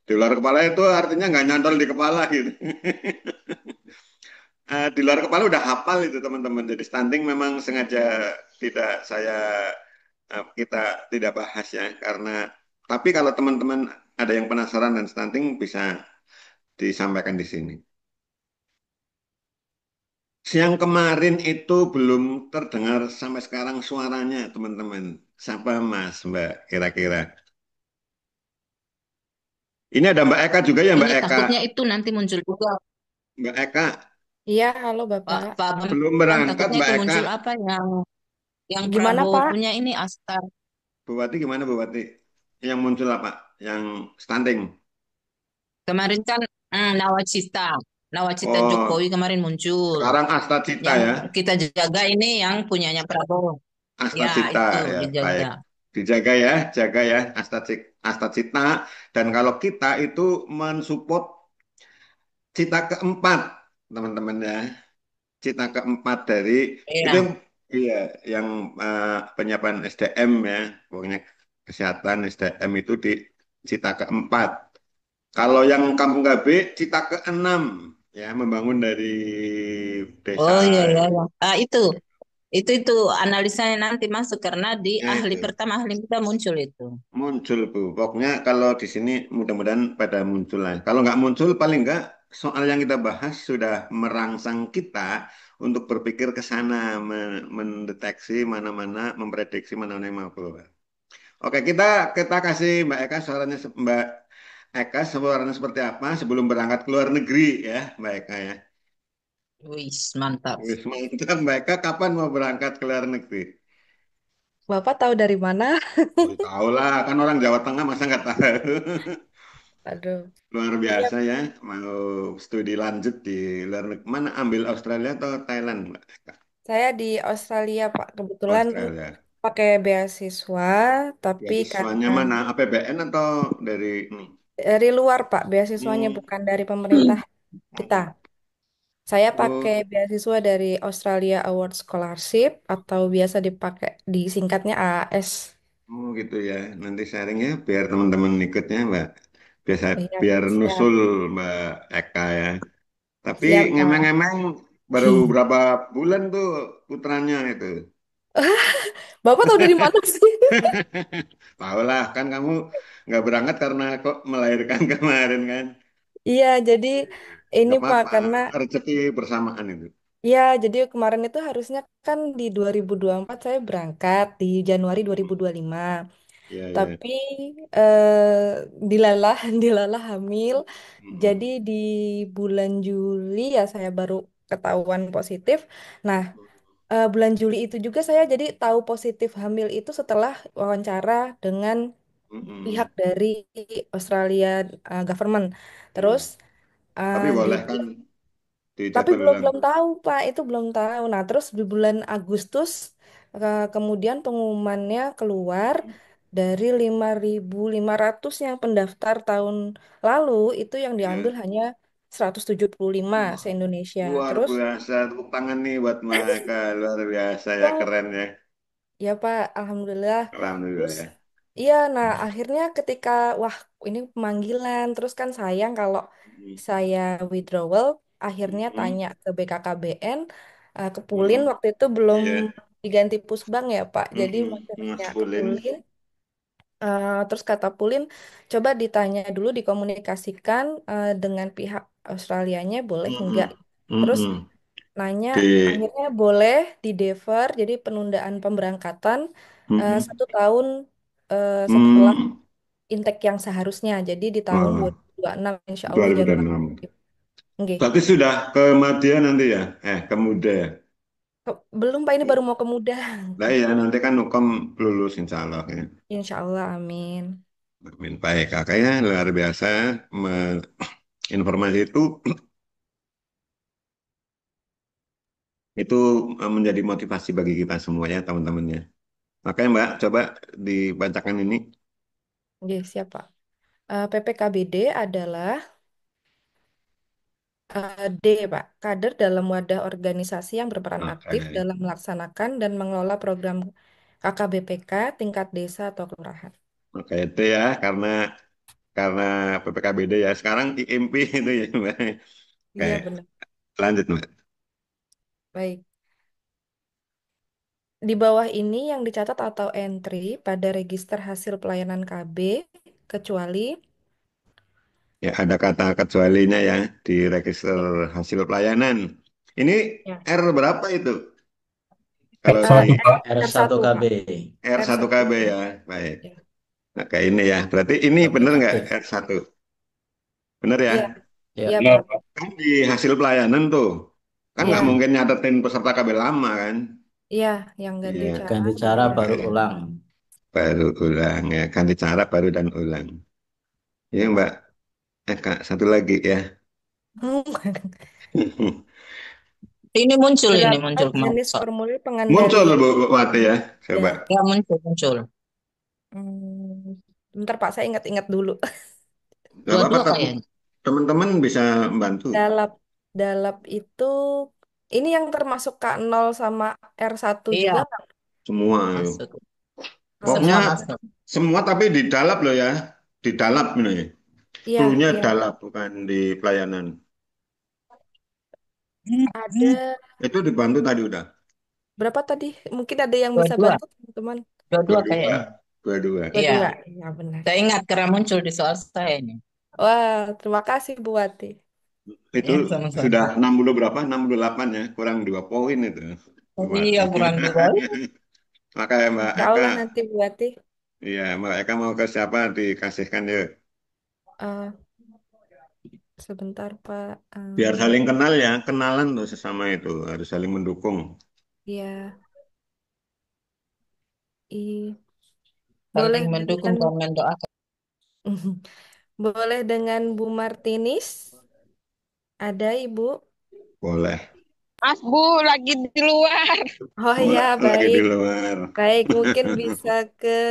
[SPEAKER 1] Di luar kepala itu artinya nggak nyantol di kepala gitu. Di luar kepala udah hafal itu teman-teman. Jadi stunting memang sengaja tidak kita tidak bahas ya karena tapi kalau teman-teman ada yang penasaran dan stunting bisa disampaikan di sini. Siang kemarin itu belum terdengar sampai sekarang suaranya teman-teman. Siapa Mas, Mbak kira-kira? Ini ada Mbak Eka juga ya Mbak
[SPEAKER 2] Ini
[SPEAKER 1] Eka.
[SPEAKER 2] takutnya itu nanti muncul juga.
[SPEAKER 1] Mbak Eka
[SPEAKER 8] Iya, halo
[SPEAKER 2] Pak
[SPEAKER 8] Bapak.
[SPEAKER 2] Pak
[SPEAKER 1] belum
[SPEAKER 2] Bambang,
[SPEAKER 1] berangkat
[SPEAKER 2] takutnya
[SPEAKER 1] Mbak
[SPEAKER 2] itu
[SPEAKER 1] Eka.
[SPEAKER 2] muncul apa yang
[SPEAKER 8] Gimana
[SPEAKER 2] Prabowo
[SPEAKER 8] Pak?
[SPEAKER 2] punya ini Astar.
[SPEAKER 1] Bu Wati gimana Bu Wati? Yang muncul apa? Yang stunting?
[SPEAKER 2] Kemarin kan Nawacita. Nawacita
[SPEAKER 1] Oh,
[SPEAKER 2] Jokowi kemarin muncul.
[SPEAKER 1] sekarang Asta Cita
[SPEAKER 2] Yang
[SPEAKER 1] ya.
[SPEAKER 2] kita jaga ini yang punyanya Prabowo.
[SPEAKER 1] Asta
[SPEAKER 2] Ya,
[SPEAKER 1] Cita
[SPEAKER 2] itu
[SPEAKER 1] ya,
[SPEAKER 2] dijaga.
[SPEAKER 1] baik. Dijaga ya, jaga ya Asta Cita. Dan kalau kita itu mensupport cita keempat, teman-teman ya. Cita keempat dari itu
[SPEAKER 2] Iya.
[SPEAKER 1] yang iya yang penyiapan SDM ya, pokoknya kesehatan SDM itu di cita keempat. Kalau yang Kampung KB cita keenam ya membangun dari desa
[SPEAKER 2] Oh iya iya iya. Ah, itu analisanya nanti masuk karena di
[SPEAKER 1] ya
[SPEAKER 2] ahli
[SPEAKER 1] itu.
[SPEAKER 2] pertama ahli kita muncul itu.
[SPEAKER 1] Muncul Bu. Pokoknya kalau di sini mudah-mudahan pada muncul lah. Kalau nggak muncul paling nggak soal yang kita bahas sudah merangsang kita untuk berpikir ke sana, mendeteksi mana-mana, memprediksi mana-mana yang mau keluar. Oke, kita kasih Mbak Eka suaranya Mbak Eka suaranya seperti apa sebelum berangkat ke luar negeri ya, Mbak Eka ya.
[SPEAKER 2] Wih, mantap.
[SPEAKER 1] Wis, mantap Mbak Eka kapan mau berangkat ke luar negeri?
[SPEAKER 8] Bapak tahu dari mana?
[SPEAKER 1] Oh, tahu lah, kan orang Jawa Tengah masa nggak tahu.
[SPEAKER 8] Aduh.
[SPEAKER 1] Luar
[SPEAKER 8] Iya,
[SPEAKER 1] biasa ya, mau studi lanjut di luar negeri. Mana ambil Australia atau Thailand, Mbak?
[SPEAKER 8] saya di Australia Pak. Kebetulan
[SPEAKER 1] Australia.
[SPEAKER 8] pakai beasiswa, tapi
[SPEAKER 1] Beasiswanya
[SPEAKER 8] karena
[SPEAKER 1] mana? APBN atau dari ini?
[SPEAKER 8] dari luar Pak, beasiswanya
[SPEAKER 1] Hmm.
[SPEAKER 8] bukan dari pemerintah kita. Saya pakai
[SPEAKER 1] Oh,
[SPEAKER 8] beasiswa dari Australia Award Scholarship atau biasa dipakai disingkatnya AAS.
[SPEAKER 1] oh gitu ya. Nanti sharing ya, biar teman-teman ikutnya, Mbak. Biasa,
[SPEAKER 8] Iya,
[SPEAKER 1] biar
[SPEAKER 8] siap.
[SPEAKER 1] nusul Mbak Eka ya. Tapi
[SPEAKER 8] Siap, Pak.
[SPEAKER 1] ngemeng-ngemeng baru berapa bulan tuh putranya itu?
[SPEAKER 8] Bapak tahu dari mana sih?
[SPEAKER 1] Tahu lah, kan kamu nggak berangkat karena kok melahirkan kemarin kan?
[SPEAKER 8] Iya, jadi ini
[SPEAKER 1] Nggak
[SPEAKER 8] Pak,
[SPEAKER 1] apa-apa,
[SPEAKER 8] karena
[SPEAKER 1] rezeki bersamaan itu.
[SPEAKER 8] ya, jadi kemarin itu harusnya kan di 2024 saya berangkat di Januari 2025.
[SPEAKER 1] Iya, iya.
[SPEAKER 8] Tapi dilalah dilalah hamil. Jadi
[SPEAKER 1] Mm-mm.
[SPEAKER 8] di bulan Juli ya saya baru ketahuan positif. Nah, bulan Juli itu juga saya jadi tahu positif hamil itu setelah wawancara dengan pihak
[SPEAKER 1] Mm-mm.
[SPEAKER 8] dari Australia government.
[SPEAKER 1] Iya.
[SPEAKER 8] Terus
[SPEAKER 1] Tapi
[SPEAKER 8] di
[SPEAKER 1] boleh kan
[SPEAKER 8] tapi
[SPEAKER 1] dijadwal
[SPEAKER 8] belum
[SPEAKER 1] ulang.
[SPEAKER 8] belum tahu Pak, itu belum tahu. Nah, terus di bulan Agustus kemudian pengumumannya keluar dari 5.500 yang pendaftar tahun lalu itu yang diambil
[SPEAKER 1] Iya.
[SPEAKER 8] hanya 175
[SPEAKER 1] Wah,
[SPEAKER 8] se-Indonesia.
[SPEAKER 1] luar
[SPEAKER 8] Terus,
[SPEAKER 1] biasa. Tepuk tangan nih buat mereka. Luar biasa ya,
[SPEAKER 8] Bang,
[SPEAKER 1] keren ya.
[SPEAKER 8] ya Pak, Alhamdulillah. Terus,
[SPEAKER 1] Alhamdulillah ya.
[SPEAKER 8] iya, nah akhirnya ketika, wah ini pemanggilan, terus kan sayang kalau saya withdrawal, akhirnya
[SPEAKER 1] Mm-mm.
[SPEAKER 8] tanya ke BKKBN, ke Pulin
[SPEAKER 1] Mm-mm.
[SPEAKER 8] waktu itu belum
[SPEAKER 1] Iya.
[SPEAKER 8] diganti Pusbang ya Pak, jadi masih
[SPEAKER 1] Mm-mm.
[SPEAKER 8] nanya
[SPEAKER 1] Mas
[SPEAKER 8] ke
[SPEAKER 1] Pulin.
[SPEAKER 8] Pulin. Terus kata Pulin, coba ditanya dulu, dikomunikasikan dengan pihak Australianya, boleh nggak?
[SPEAKER 1] Mm-mm.
[SPEAKER 8] Terus
[SPEAKER 1] Mm-mm.
[SPEAKER 8] nanya,
[SPEAKER 1] Di
[SPEAKER 8] akhirnya boleh di defer, jadi penundaan pemberangkatan
[SPEAKER 1] Mm-mm.
[SPEAKER 8] 1 tahun setelah
[SPEAKER 1] Mm.
[SPEAKER 8] intake yang seharusnya. Jadi di tahun
[SPEAKER 1] Oh,
[SPEAKER 8] 2026, insya Allah Januari.
[SPEAKER 1] 2006.
[SPEAKER 8] Nggih.
[SPEAKER 1] Berarti sudah ke Madya nanti ya? Ke Muda ya?
[SPEAKER 8] Belum Pak, ini baru mau ke Muda.
[SPEAKER 1] Nah ya, nanti kan Nukom lulus insya Allah ya.
[SPEAKER 8] Insya Allah, amin.
[SPEAKER 1] Amin. Baik, kakaknya luar biasa. Informasi itu menjadi motivasi bagi kita semua ya teman-temannya. Makanya Mbak, coba dibacakan ini.
[SPEAKER 8] Nggih, siapa? PPKBD adalah D, Pak. Kader dalam wadah organisasi yang berperan aktif
[SPEAKER 1] Oke.
[SPEAKER 8] dalam melaksanakan dan mengelola program KKBPK tingkat desa atau kelurahan.
[SPEAKER 1] Oke, itu ya, karena PPKBD ya. Sekarang IMP itu ya Mbak. Oke,
[SPEAKER 8] Iya, benar.
[SPEAKER 1] lanjut Mbak.
[SPEAKER 8] Baik. Di bawah ini yang dicatat atau entry pada register hasil pelayanan KB, kecuali
[SPEAKER 1] Ya, ada kata kecualinya ya di register
[SPEAKER 8] ya,
[SPEAKER 1] hasil pelayanan. Ini
[SPEAKER 8] ya.
[SPEAKER 1] R berapa itu? Kalau di
[SPEAKER 5] R1, Pak.
[SPEAKER 8] R1,
[SPEAKER 6] R1KB.
[SPEAKER 8] Pak. R1.
[SPEAKER 1] R1KB ya, baik.
[SPEAKER 8] Ya.
[SPEAKER 1] Nah, kayak ini ya. Berarti ini
[SPEAKER 6] Tapi
[SPEAKER 1] bener nggak
[SPEAKER 6] aktif.
[SPEAKER 1] R1? Bener ya?
[SPEAKER 8] Iya, iya,
[SPEAKER 6] Ya,
[SPEAKER 5] Benar,
[SPEAKER 8] Pak.
[SPEAKER 5] Pak.
[SPEAKER 1] Kan di hasil pelayanan tuh, kan nggak
[SPEAKER 8] Iya,
[SPEAKER 1] mungkin nyatetin peserta KB lama kan?
[SPEAKER 8] iya, yang ganti
[SPEAKER 1] Iya,
[SPEAKER 8] cara
[SPEAKER 6] ganti
[SPEAKER 8] baru
[SPEAKER 6] cara
[SPEAKER 8] yang
[SPEAKER 6] baru
[SPEAKER 1] oke.
[SPEAKER 6] ulang.
[SPEAKER 1] Baru ulang ya. Ganti cara baru dan ulang. Ya
[SPEAKER 8] ya.
[SPEAKER 1] Mbak, Kak, satu lagi ya.
[SPEAKER 2] Ini
[SPEAKER 8] Berapa
[SPEAKER 2] muncul kemarin.
[SPEAKER 8] jenis formulir
[SPEAKER 1] Muncul
[SPEAKER 8] pengandalian?
[SPEAKER 1] Bu Wati ya. Coba.
[SPEAKER 8] Ya,
[SPEAKER 2] Ya muncul.
[SPEAKER 8] bentar Pak, saya ingat-ingat dulu.
[SPEAKER 1] Nggak apa-apa,
[SPEAKER 2] Dua-dua kayaknya.
[SPEAKER 1] teman-teman bisa membantu.
[SPEAKER 8] Dalap, dalap itu, ini yang termasuk K0 sama R1 juga
[SPEAKER 2] Iya,
[SPEAKER 8] nggak?
[SPEAKER 1] Semua.
[SPEAKER 2] masuk.
[SPEAKER 1] Pokoknya
[SPEAKER 2] Semua
[SPEAKER 8] Oh,
[SPEAKER 2] masuk.
[SPEAKER 1] semua tapi di dalap loh ya. Di dalap ini.
[SPEAKER 8] iya,
[SPEAKER 1] Cluenya
[SPEAKER 8] iya.
[SPEAKER 1] dalap bukan di pelayanan.
[SPEAKER 8] Ada
[SPEAKER 1] Itu dibantu tadi udah.
[SPEAKER 8] berapa tadi? Mungkin ada yang bisa
[SPEAKER 2] Dua-dua.
[SPEAKER 8] bantu teman-teman.
[SPEAKER 2] Dua-dua
[SPEAKER 1] Dua-dua.
[SPEAKER 2] kayaknya.
[SPEAKER 1] Dua-dua.
[SPEAKER 2] Iya,
[SPEAKER 8] Dua-dua. Ya, benar.
[SPEAKER 2] saya ingat karena muncul di soal saya ini.
[SPEAKER 8] Wah, terima kasih Bu Wati.
[SPEAKER 1] Itu
[SPEAKER 2] Ya, sama-sama.
[SPEAKER 1] sudah 60 berapa? 68 ya. Kurang 2 poin itu.
[SPEAKER 2] Oh iya,
[SPEAKER 1] Mati.
[SPEAKER 2] kurang dua.
[SPEAKER 1] Makanya Mbak
[SPEAKER 8] Insya
[SPEAKER 1] Eka,
[SPEAKER 8] Allah nanti Bu Wati.
[SPEAKER 1] iya Mbak Eka mau ke siapa dikasihkan yuk.
[SPEAKER 8] Eh, sebentar Pak.
[SPEAKER 1] Biar saling kenal ya, kenalan tuh sesama itu. Harus saling mendukung.
[SPEAKER 8] Ya, i boleh
[SPEAKER 2] Saling mendukung
[SPEAKER 8] dengan
[SPEAKER 2] dan mendoakan.
[SPEAKER 8] boleh dengan Bu Martinis. Ada Ibu?
[SPEAKER 1] Boleh.
[SPEAKER 4] Mas Bu lagi di luar.
[SPEAKER 8] Oh ya,
[SPEAKER 1] Lagi di
[SPEAKER 8] baik.
[SPEAKER 1] luar.
[SPEAKER 8] Baik, mungkin bisa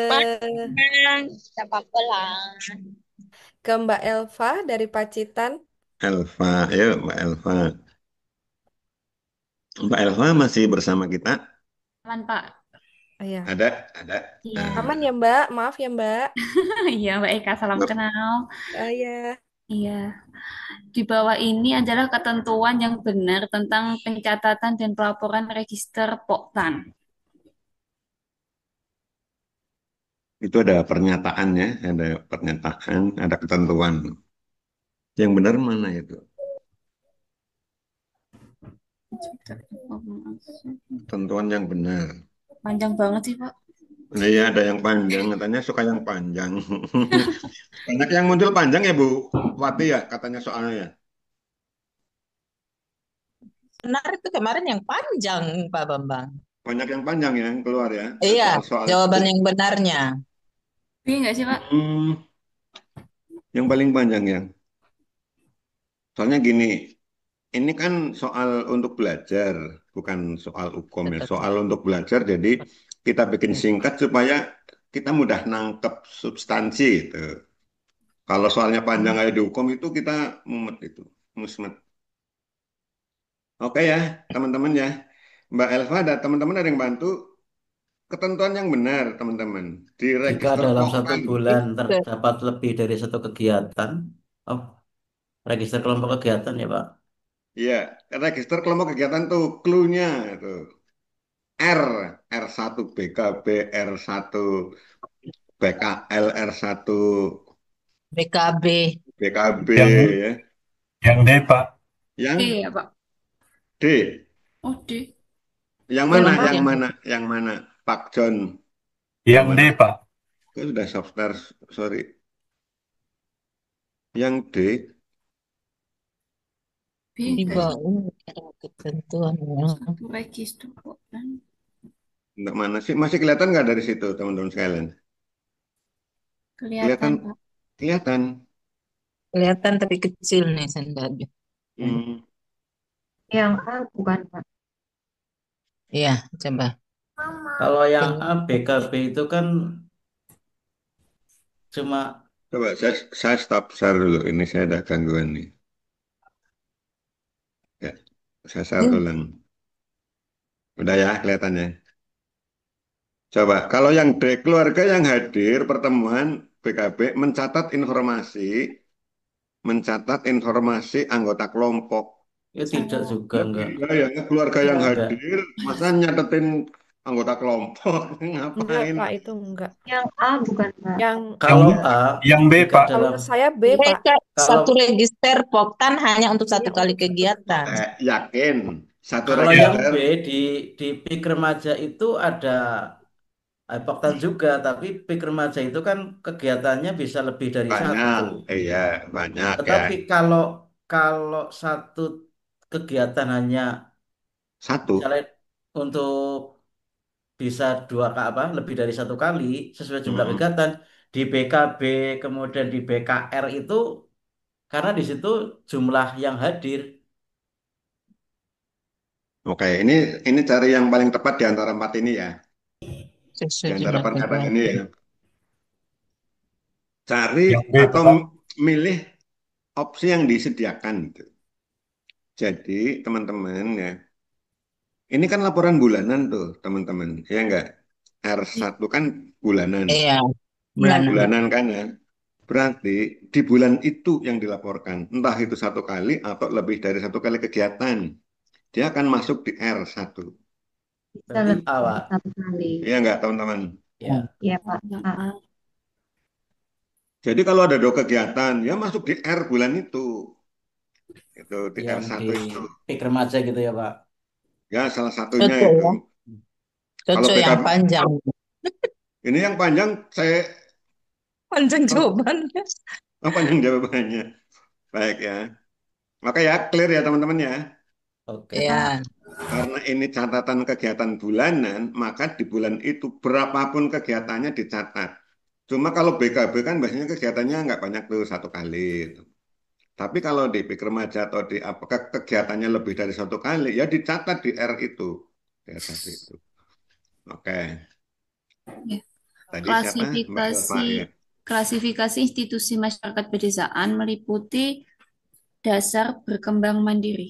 [SPEAKER 4] Bang, siapa lah.
[SPEAKER 8] ke Mbak Elva dari Pacitan.
[SPEAKER 1] Elva, yuk Mbak Elva. Mbak Elva masih bersama kita?
[SPEAKER 4] Aman Pak.
[SPEAKER 8] Oh ya.
[SPEAKER 1] Ada.
[SPEAKER 4] Iya.
[SPEAKER 8] Aman
[SPEAKER 1] Nah,
[SPEAKER 8] ya Mbak? Maaf ya Mbak.
[SPEAKER 4] Iya Mbak Eka, salam
[SPEAKER 1] Mbak,
[SPEAKER 4] kenal.
[SPEAKER 8] Oh ya.
[SPEAKER 4] Iya. Di bawah ini adalah ketentuan yang benar tentang pencatatan dan pelaporan register Poktan.
[SPEAKER 1] itu ada pernyataannya, ada pernyataan, ada ketentuan. Yang benar mana itu? Ketentuan yang benar.
[SPEAKER 4] Panjang banget sih Pak.
[SPEAKER 1] Nah, iya ada yang panjang, katanya suka yang panjang. Banyak yang muncul panjang ya Bu Wati ya, katanya soalnya ya.
[SPEAKER 2] Benar itu kemarin yang panjang, Pak Bambang.
[SPEAKER 1] Banyak yang panjang ya yang keluar ya,
[SPEAKER 2] Iya,
[SPEAKER 1] soal-soal itu.
[SPEAKER 2] jawaban yang benarnya.
[SPEAKER 4] Iya nggak sih Pak?
[SPEAKER 1] Yang paling panjang ya. Soalnya gini, ini kan soal untuk belajar, bukan soal hukum ya.
[SPEAKER 2] Betul.
[SPEAKER 1] Soal untuk belajar, jadi kita bikin singkat supaya kita mudah nangkep substansi itu. Kalau soalnya panjang kayak di hukum itu kita mumet itu. Musmet. Oke ya, teman-teman ya. Mbak Elva dan teman-teman ada yang bantu ketentuan yang benar, teman-teman. Di
[SPEAKER 6] Jika
[SPEAKER 1] register
[SPEAKER 6] dalam satu
[SPEAKER 1] POKAN.
[SPEAKER 6] bulan terdapat lebih dari satu kegiatan, oh, register kelompok kegiatan ya Pak.
[SPEAKER 1] Iya, register kelompok kegiatan tuh clue-nya itu. R, R1 BKB, R1 BKL, R1
[SPEAKER 2] BKB.
[SPEAKER 1] BKB
[SPEAKER 9] Yang
[SPEAKER 1] ya.
[SPEAKER 9] yang D, Pak.
[SPEAKER 1] Yang
[SPEAKER 4] D ya Pak.
[SPEAKER 1] D.
[SPEAKER 4] Oh D.
[SPEAKER 1] Yang mana?
[SPEAKER 2] Kelompok
[SPEAKER 1] Yang
[SPEAKER 2] yang
[SPEAKER 1] mana? Yang mana? Pak John. Yang
[SPEAKER 9] Yang D,
[SPEAKER 1] mana?
[SPEAKER 9] Pak.
[SPEAKER 1] Itu sudah software, sorry. Yang D,
[SPEAKER 2] di
[SPEAKER 4] B
[SPEAKER 2] bawah ada ketentuan.
[SPEAKER 4] satu register kok kan.
[SPEAKER 1] untuk mana sih? Masih kelihatan nggak dari situ, teman-teman sekalian?
[SPEAKER 4] Kelihatan
[SPEAKER 1] Kelihatan,
[SPEAKER 4] Pak.
[SPEAKER 1] kelihatan.
[SPEAKER 2] Kelihatan tapi kecil nih sendalnya.
[SPEAKER 1] Hmm,
[SPEAKER 3] Yang A bukan Pak.
[SPEAKER 2] Iya, coba.
[SPEAKER 6] Kalau yang
[SPEAKER 2] Ini
[SPEAKER 6] A, BKB itu kan cuma
[SPEAKER 1] coba saya stop share dulu. Ini saya ada gangguan nih. Ya, saya share ulang. Udah ya, kelihatannya. Coba, kalau yang D, keluarga yang hadir pertemuan BKB mencatat informasi anggota kelompok.
[SPEAKER 6] ya tidak juga
[SPEAKER 1] Ya
[SPEAKER 6] enggak.
[SPEAKER 1] beda ya, keluarga yang
[SPEAKER 6] Enggak.
[SPEAKER 1] hadir, masa nyatetin anggota kelompok,
[SPEAKER 8] Enggak,
[SPEAKER 1] ngapain?
[SPEAKER 8] Pak, itu enggak.
[SPEAKER 3] Yang A bukan Pak.
[SPEAKER 8] Yang
[SPEAKER 6] Kalau
[SPEAKER 9] Yang
[SPEAKER 6] A,
[SPEAKER 9] yang B,
[SPEAKER 6] jika
[SPEAKER 9] Pak.
[SPEAKER 8] kalau
[SPEAKER 6] dalam
[SPEAKER 8] saya B, Pak.
[SPEAKER 2] mereka satu
[SPEAKER 6] kalau
[SPEAKER 2] register poktan hanya untuk satu
[SPEAKER 3] Hanya
[SPEAKER 2] kali
[SPEAKER 3] untuk satu
[SPEAKER 2] kegiatan.
[SPEAKER 1] Yakin, satu
[SPEAKER 6] kalau yang
[SPEAKER 1] register.
[SPEAKER 6] B di PIK remaja itu ada Poktan juga, tapi PIK remaja itu kan kegiatannya bisa lebih dari
[SPEAKER 1] Banyak,
[SPEAKER 6] satu.
[SPEAKER 1] iya banyak ya.
[SPEAKER 6] Tetapi kalau kalau satu kegiatan hanya
[SPEAKER 1] Satu.
[SPEAKER 6] misalnya untuk bisa dua apa lebih dari satu kali sesuai jumlah
[SPEAKER 1] Mm-mm.
[SPEAKER 6] kegiatan di BKB kemudian di BKR itu karena di situ jumlah yang hadir.
[SPEAKER 1] Oke, ini cari yang paling tepat di antara empat ini ya. Di
[SPEAKER 2] Sesuai
[SPEAKER 1] antara
[SPEAKER 2] jumlah
[SPEAKER 1] pernyataan ini
[SPEAKER 2] kegiatan.
[SPEAKER 1] ya. Cari
[SPEAKER 9] Yang B itu,
[SPEAKER 1] atau
[SPEAKER 9] Pak.
[SPEAKER 1] milih opsi yang disediakan gitu. Jadi teman-teman ya, ini kan laporan bulanan tuh teman-teman, ya enggak? R1 kan bulanan.
[SPEAKER 2] Iya,
[SPEAKER 3] Iya
[SPEAKER 2] bulanan.
[SPEAKER 1] Bulanan kan ya. Berarti di bulan itu yang dilaporkan, entah itu satu kali atau lebih dari satu kali kegiatan, dia akan masuk di R1.
[SPEAKER 3] bisa
[SPEAKER 6] Berarti
[SPEAKER 3] lebih dari
[SPEAKER 6] awal
[SPEAKER 3] satu kali.
[SPEAKER 1] Iya enggak teman-teman?
[SPEAKER 6] ya.
[SPEAKER 3] Iya Pak.
[SPEAKER 4] Yang
[SPEAKER 3] A.
[SPEAKER 4] A.
[SPEAKER 1] Jadi kalau ada dua kegiatan, ya masuk di R bulan itu. Itu di
[SPEAKER 6] Yang di
[SPEAKER 1] R1 itu.
[SPEAKER 6] PIK remaja gitu ya Pak.
[SPEAKER 1] Ya salah satunya
[SPEAKER 2] Cocok
[SPEAKER 1] itu.
[SPEAKER 2] ya,
[SPEAKER 1] Kalau
[SPEAKER 2] cocok yang
[SPEAKER 1] PKB,
[SPEAKER 2] panjang.
[SPEAKER 1] ini yang panjang saya
[SPEAKER 2] Panjang
[SPEAKER 1] oh,
[SPEAKER 2] jawabannya.
[SPEAKER 1] panjang jawabannya. Baik ya. Maka ya clear ya teman-teman ya.
[SPEAKER 6] Oke.
[SPEAKER 2] Ya,
[SPEAKER 1] Karena ini catatan kegiatan bulanan, maka di bulan itu berapapun kegiatannya dicatat. Cuma kalau BKB kan biasanya kegiatannya nggak banyak tuh satu kali. Itu. Tapi kalau di PIK remaja atau di apakah kegiatannya lebih dari satu kali, ya dicatat di R itu. Di R1 itu. Oke.
[SPEAKER 4] Ya.
[SPEAKER 1] Tadi siapa? Mbak Elva
[SPEAKER 4] Klasifikasi
[SPEAKER 1] ya.
[SPEAKER 4] klasifikasi institusi masyarakat pedesaan meliputi dasar berkembang mandiri.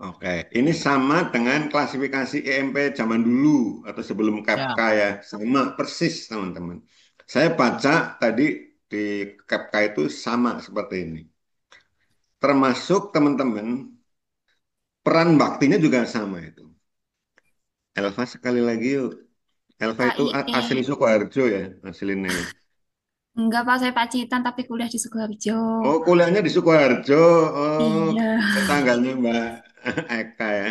[SPEAKER 1] Oke, ini sama dengan klasifikasi EMP zaman dulu atau sebelum
[SPEAKER 2] ya.
[SPEAKER 1] KPK ya, sama persis teman-teman. Saya baca tadi di KPK itu sama seperti ini. Termasuk teman-teman peran baktinya juga sama itu. Elva sekali lagi yuk. Elva itu asli
[SPEAKER 4] KIE.
[SPEAKER 1] Sukoharjo ya, aslinya ya.
[SPEAKER 4] Enggak Pak, saya Pacitan tapi kuliah di Sukoharjo.
[SPEAKER 1] Oh, kuliahnya di Sukoharjo. Oh,
[SPEAKER 4] Iya.
[SPEAKER 1] tetangganya Mbak Eka ya.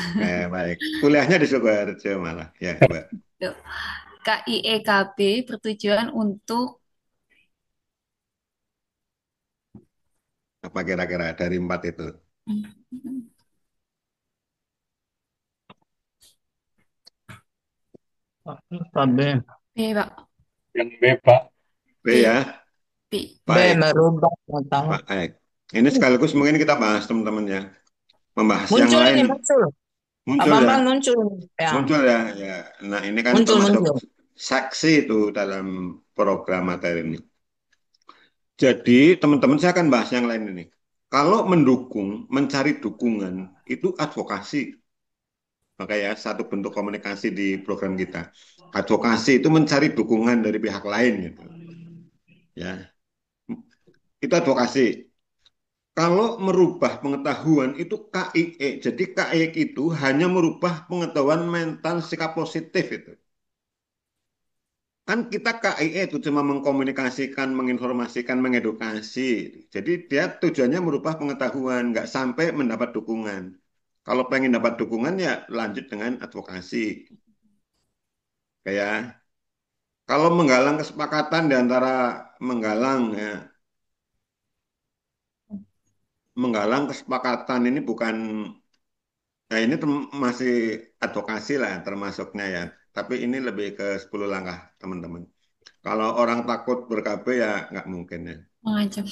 [SPEAKER 1] Oke, baik. Kuliahnya di Sukoharjo malah. Ya, Mbak.
[SPEAKER 4] Tuh. KIEKB bertujuan untuk
[SPEAKER 1] Apa kira-kira dari empat itu?
[SPEAKER 2] B.
[SPEAKER 4] B, Pak.
[SPEAKER 9] Yang B, Pak.
[SPEAKER 1] B
[SPEAKER 4] B.
[SPEAKER 1] ya.
[SPEAKER 4] B.
[SPEAKER 2] B
[SPEAKER 1] Baik,
[SPEAKER 2] merubah tentang
[SPEAKER 1] baik. Ini sekaligus mungkin kita bahas teman-teman ya. Membahas yang
[SPEAKER 2] muncul
[SPEAKER 1] lain
[SPEAKER 2] ini muncul. Pak
[SPEAKER 1] muncul ya.
[SPEAKER 2] Bambang muncul. Ya,
[SPEAKER 1] Muncul ya. Ya. Nah, ini kan
[SPEAKER 2] muncul
[SPEAKER 1] termasuk
[SPEAKER 2] muncul.
[SPEAKER 1] saksi itu dalam program materi ini. Jadi, teman-teman saya akan bahas yang lain ini. Kalau mendukung, mencari dukungan, itu advokasi. Maka ya, satu bentuk komunikasi di program kita. Advokasi itu mencari dukungan dari pihak lain gitu. Ya, itu advokasi. Kalau merubah pengetahuan itu KIE. Jadi KIE itu hanya merubah pengetahuan mental sikap positif itu. Kan kita KIE itu cuma mengkomunikasikan, menginformasikan, mengedukasi. Jadi dia tujuannya merubah pengetahuan, nggak sampai mendapat dukungan. Kalau pengen dapat dukungan ya lanjut dengan advokasi. Kayak kalau menggalang kesepakatan di antara menggalang ya, menggalang kesepakatan ini bukan, nah ini masih advokasi lah termasuknya ya. Tapi ini lebih ke 10 langkah teman-teman. Kalau orang takut ber-KB ya nggak mungkin ya.
[SPEAKER 4] Mengancam.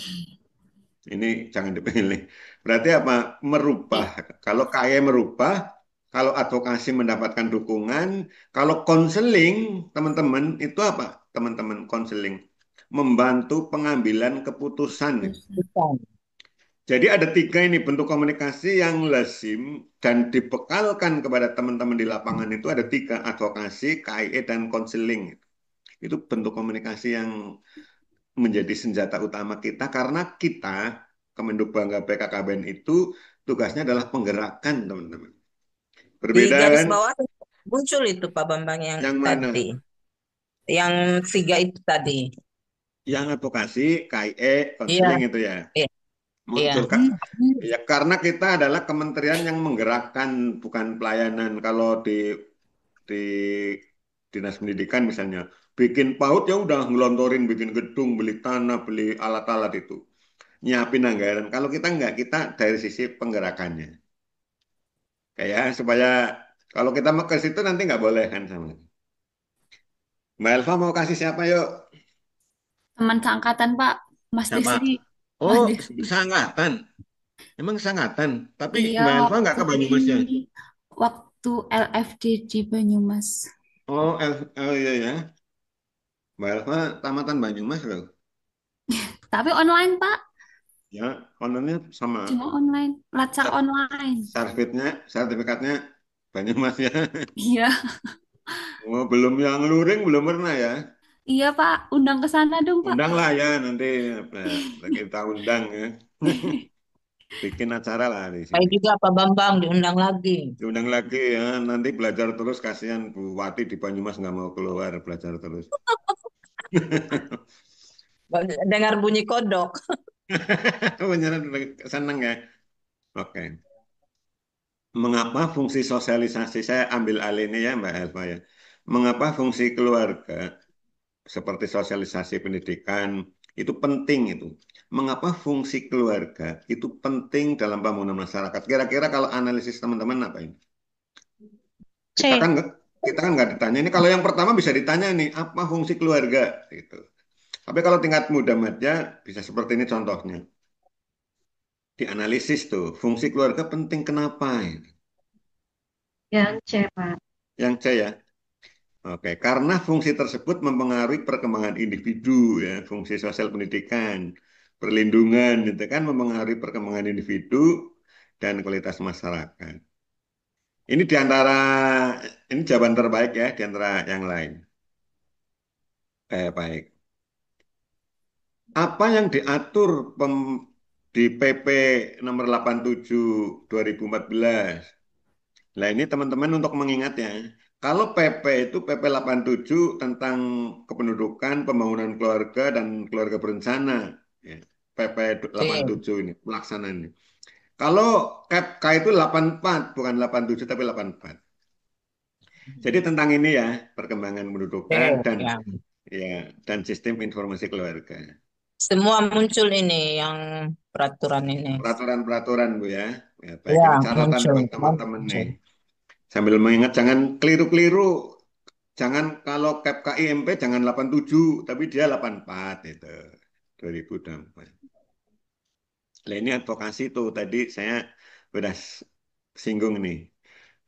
[SPEAKER 1] Ini jangan dipilih. Berarti apa? Merubah. Kalau KAE merubah, kalau advokasi mendapatkan dukungan, kalau konseling, teman-teman, itu apa? Teman-teman konseling. Membantu pengambilan keputusan.
[SPEAKER 2] Bukan.
[SPEAKER 1] Jadi ada 3 ini bentuk komunikasi yang lazim dan dibekalkan kepada teman-teman di lapangan itu ada 3, advokasi, KAE, dan konseling. Itu bentuk komunikasi yang menjadi senjata utama kita karena kita Kemenduk Bangga BKKBN itu tugasnya adalah penggerakan teman-teman.
[SPEAKER 2] Di
[SPEAKER 1] Berbeda
[SPEAKER 2] garis
[SPEAKER 1] kan?
[SPEAKER 2] bawah muncul itu Pak Bambang yang
[SPEAKER 1] Yang mana?
[SPEAKER 2] tadi, yang 3 itu tadi.
[SPEAKER 1] Yang advokasi, KIE,
[SPEAKER 2] Iya,
[SPEAKER 1] konseling itu ya.
[SPEAKER 2] iya, iya.
[SPEAKER 1] Muncul ya karena kita adalah kementerian yang menggerakkan bukan pelayanan. Kalau di Dinas Pendidikan misalnya bikin PAUD ya udah ngelontorin bikin gedung, beli tanah, beli alat-alat itu. Nyiapin anggaran. Kalau kita enggak, kita dari sisi penggerakannya. Kayak supaya kalau kita mau ke situ nanti nggak boleh kan sama. Mbak Elva mau kasih siapa yuk?
[SPEAKER 4] Teman seangkatan, Pak. Mas
[SPEAKER 1] Siapa?
[SPEAKER 4] Desri. Mas
[SPEAKER 1] Oh,
[SPEAKER 4] Desri.
[SPEAKER 1] sangatan. Emang sangatan. Tapi
[SPEAKER 4] Iya,
[SPEAKER 1] Mbak Elva nggak
[SPEAKER 4] waktu
[SPEAKER 1] ke Banyumas ya?
[SPEAKER 4] ini. Waktu LFD di Banyumas.
[SPEAKER 1] Oh iya ya. Mbak Elva tamatan Banyumas loh.
[SPEAKER 4] Tapi online, Pak.
[SPEAKER 1] Ya, online sama.
[SPEAKER 4] Cuma online. Lacar
[SPEAKER 1] Sat-
[SPEAKER 4] online.
[SPEAKER 1] Sertifikatnya Banyumas ya.
[SPEAKER 4] Iya.
[SPEAKER 1] Oh, belum yang luring belum pernah ya.
[SPEAKER 4] Iya, Pak. Undang ke sana dong, Pak.
[SPEAKER 1] Undang lah ya nanti kita undang ya. Bikin acara lah di
[SPEAKER 2] Baik
[SPEAKER 1] sini.
[SPEAKER 2] juga Pak Bambang diundang lagi.
[SPEAKER 1] Diundang lagi ya, nanti belajar terus kasihan Bu Wati di Banyumas nggak mau keluar belajar terus.
[SPEAKER 2] Dengar bunyi kodok.
[SPEAKER 1] Beneran seneng ya. Oke. Mengapa fungsi sosialisasi saya ambil alih ini ya Mbak Elva ya. Mengapa fungsi keluarga seperti sosialisasi pendidikan itu penting itu. Mengapa fungsi keluarga itu penting dalam pembangunan masyarakat? Kira-kira kalau analisis teman-teman apa ini? Kita
[SPEAKER 3] C.
[SPEAKER 1] kan nggak kita kan nggak ditanya ini. Kalau yang pertama bisa ditanya nih apa fungsi keluarga gitu. Tapi kalau tingkat muda madya bisa seperti ini contohnya. Dianalisis tuh fungsi keluarga penting kenapa? Ini?
[SPEAKER 3] Yang C, Pak.
[SPEAKER 1] Yang C ya. Oke, karena fungsi tersebut mempengaruhi perkembangan individu ya, fungsi sosial pendidikan, perlindungan itu kan mempengaruhi perkembangan individu dan kualitas masyarakat. Ini diantara ini jawaban terbaik ya di antara yang lain. Baik. Apa yang diatur di PP nomor 87 2014? Nah ini teman-teman untuk mengingat ya. Kalau PP itu PP 87 tentang kependudukan, pembangunan keluarga dan keluarga berencana. Ya. PP 87 ini pelaksanaannya. Kalau KEPK itu 84 bukan 87 tapi 84. Jadi tentang ini ya perkembangan kependudukan dan
[SPEAKER 2] Ya.
[SPEAKER 1] ya dan sistem informasi keluarga.
[SPEAKER 2] Semua muncul ini yang peraturan ini.
[SPEAKER 1] Peraturan-peraturan Bu ya. Ya baik
[SPEAKER 2] Ya,
[SPEAKER 1] ini catatan
[SPEAKER 2] muncul.
[SPEAKER 1] buat teman-teman nih.
[SPEAKER 2] Muncul.
[SPEAKER 1] Sambil mengingat jangan keliru-keliru. Jangan kalau KEPK IMP jangan 87 tapi dia 84 itu 2024. Nah ini advokasi tuh tadi saya sudah singgung nih.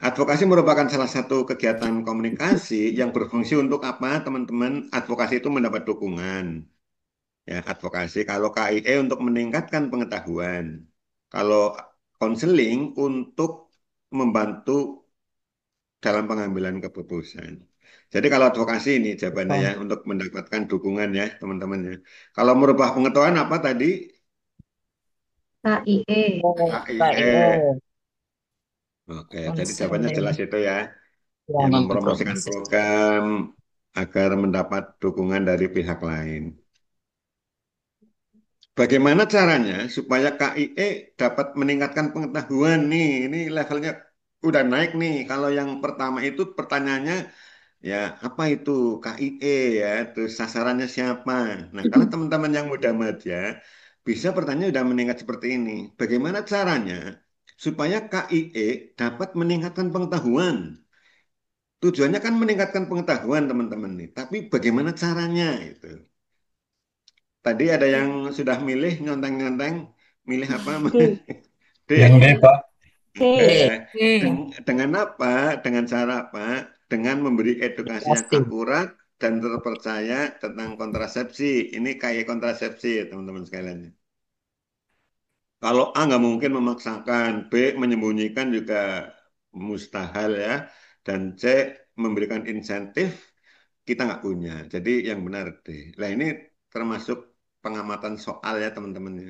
[SPEAKER 1] Advokasi merupakan salah satu kegiatan komunikasi yang berfungsi untuk apa teman-teman? Advokasi itu mendapat dukungan. Ya, advokasi kalau KIE untuk meningkatkan pengetahuan. Kalau konseling untuk membantu dalam pengambilan keputusan. Jadi kalau advokasi ini jawabannya ya
[SPEAKER 2] Oh,
[SPEAKER 1] untuk mendapatkan dukungan ya teman-teman ya. Kalau merubah pengetahuan apa tadi?
[SPEAKER 3] KIE.
[SPEAKER 1] KIE.
[SPEAKER 2] KIE,
[SPEAKER 1] Oke, jadi jawabannya
[SPEAKER 2] konseling.
[SPEAKER 1] jelas itu ya.
[SPEAKER 2] Ya,
[SPEAKER 1] Ya mempromosikan
[SPEAKER 2] mempromosikan.
[SPEAKER 1] program agar mendapat dukungan dari pihak lain. Bagaimana caranya supaya KIE dapat meningkatkan pengetahuan nih? Ini levelnya udah naik nih. Kalau yang pertama itu pertanyaannya ya apa itu KIE ya, terus sasarannya siapa? Nah, kalau teman-teman yang muda media bisa pertanyaan udah meningkat seperti ini. Bagaimana caranya supaya KIE dapat meningkatkan pengetahuan? Tujuannya kan meningkatkan pengetahuan teman-teman nih. Tapi bagaimana caranya itu? Tadi ada yang sudah milih nyonteng-nyonteng, milih apa?
[SPEAKER 3] D.
[SPEAKER 1] D.
[SPEAKER 9] Yang D, Pak.
[SPEAKER 1] D
[SPEAKER 3] D.
[SPEAKER 1] ya.
[SPEAKER 8] Oke.
[SPEAKER 1] Dengan apa? Dengan cara apa? Dengan memberi edukasi yang
[SPEAKER 2] Pasti.
[SPEAKER 1] akurat dan terpercaya tentang kontrasepsi. Ini kayak kontrasepsi ya teman-teman sekalian. Kalau A nggak mungkin memaksakan, B menyembunyikan juga mustahil ya, dan C memberikan insentif kita nggak punya. Jadi yang benar D. Nah ini termasuk pengamatan soal ya teman-teman ya.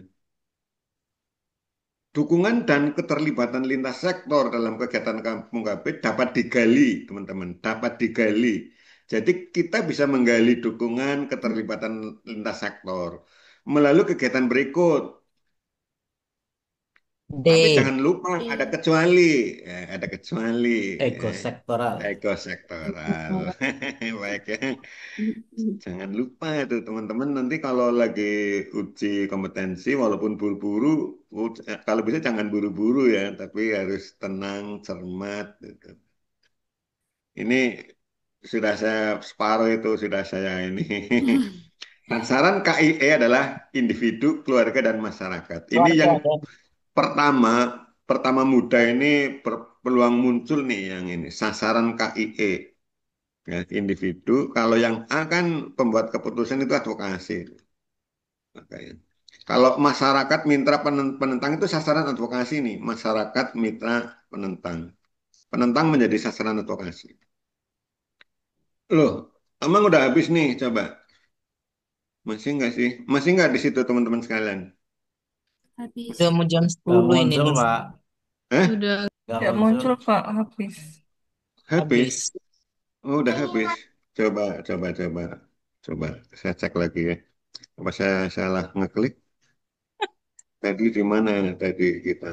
[SPEAKER 1] Dukungan dan keterlibatan lintas sektor dalam kegiatan Kampung KB dapat digali, teman-teman, dapat digali. Jadi kita bisa menggali dukungan keterlibatan lintas sektor melalui kegiatan berikut. Tapi
[SPEAKER 2] D.
[SPEAKER 1] jangan lupa ada kecuali, ya, ada kecuali,
[SPEAKER 6] Ego
[SPEAKER 1] ya.
[SPEAKER 6] sektoral.
[SPEAKER 1] Ekosektoral. Baik ya. Jangan lupa itu teman-teman nanti kalau lagi uji kompetensi walaupun buru-buru, kalau bisa jangan buru-buru ya, tapi harus tenang, cermat gitu. Ini sudah saya separuh itu sudah saya ini. Sasaran KIE adalah individu, keluarga dan masyarakat. Ini
[SPEAKER 2] Keluarga
[SPEAKER 1] yang
[SPEAKER 2] ya.
[SPEAKER 1] pertama pertama muda ini peluang muncul nih yang ini sasaran KIE. Ya, individu. Kalau yang A kan pembuat keputusan itu advokasi. Makanya. Kalau masyarakat mitra penentang itu sasaran advokasi nih. Masyarakat mitra penentang. Penentang menjadi sasaran advokasi. Loh, emang udah habis nih, coba. Masih nggak sih? Masih nggak di situ teman-teman sekalian?
[SPEAKER 4] Habis.
[SPEAKER 2] Udah mau jam
[SPEAKER 6] Gak
[SPEAKER 2] 10 ini
[SPEAKER 6] muncul,
[SPEAKER 2] nih.
[SPEAKER 6] Pak.
[SPEAKER 1] Eh,
[SPEAKER 8] Udah
[SPEAKER 6] Gak
[SPEAKER 8] nggak
[SPEAKER 6] muncul.
[SPEAKER 8] muncul, Pak. Habis.
[SPEAKER 1] habis.
[SPEAKER 2] Habis.
[SPEAKER 1] Oh, udah habis. Coba, coba, coba. Coba, saya cek lagi ya. Apa saya salah ngeklik? Tadi di mana tadi kita?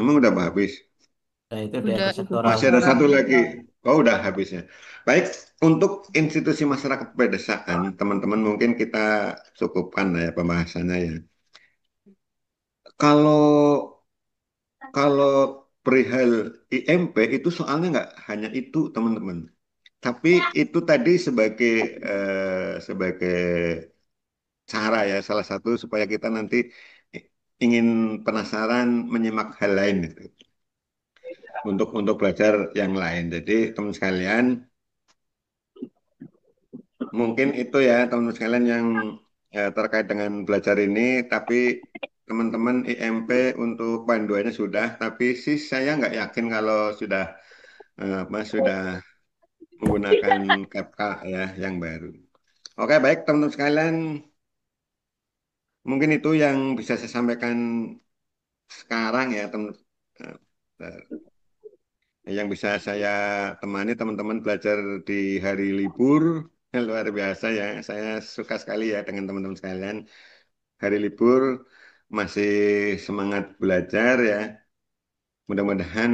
[SPEAKER 1] Emang udah habis?
[SPEAKER 6] Nah, itu di
[SPEAKER 8] Udah
[SPEAKER 6] ego
[SPEAKER 8] itu
[SPEAKER 6] sektoral.
[SPEAKER 1] Masih ada satu lagi. Oh, udah habis ya. Baik, untuk institusi masyarakat pedesaan, teman-teman mungkin kita cukupkan lah ya pembahasannya ya. Kalau kalau perihal IMP itu soalnya nggak hanya itu, teman-teman. Tapi itu tadi sebagai sebagai cara ya, salah satu supaya kita nanti ingin penasaran menyimak hal lain gitu. Untuk belajar yang lain. Jadi teman sekalian, mungkin itu ya teman-teman sekalian yang terkait dengan belajar ini, tapi teman-teman IMP untuk panduannya sudah, tapi sih saya nggak yakin kalau sudah sudah menggunakan KPK ya yang baru. Oke, baik teman-teman sekalian, mungkin itu yang bisa saya sampaikan sekarang ya teman. Yang bisa saya temani teman-teman belajar di hari libur. Luar biasa ya, saya suka sekali ya dengan teman-teman sekalian. Hari libur masih semangat belajar ya. Mudah-mudahan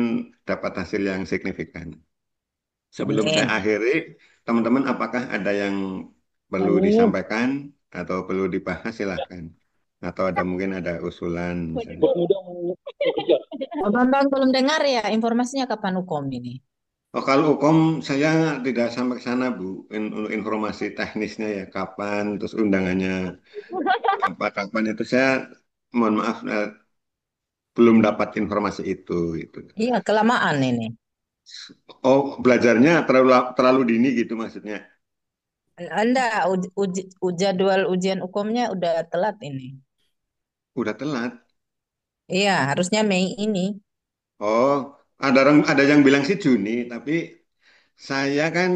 [SPEAKER 1] dapat hasil yang signifikan. Sebelum saya
[SPEAKER 2] Amin.
[SPEAKER 1] akhiri, teman-teman apakah ada yang perlu
[SPEAKER 3] Amin.
[SPEAKER 1] disampaikan atau perlu dibahas silahkan. Atau ada mungkin ada usulan misalnya.
[SPEAKER 2] Abang belum dengar ya informasinya kapan hukum ini?
[SPEAKER 1] Oh, kalau Ukom saya tidak sampai ke sana Bu. Untuk informasi teknisnya ya kapan, terus undangannya kapan itu saya mohon maaf belum dapat informasi itu.
[SPEAKER 2] Iya, kelamaan ini.
[SPEAKER 1] Oh, belajarnya terlalu dini gitu maksudnya.
[SPEAKER 2] Anda jadwal ujian hukumnya udah telat ini.
[SPEAKER 1] Udah telat.
[SPEAKER 2] Iya, harusnya Mei ini.
[SPEAKER 1] Oh, ada yang bilang sih Juni, tapi saya kan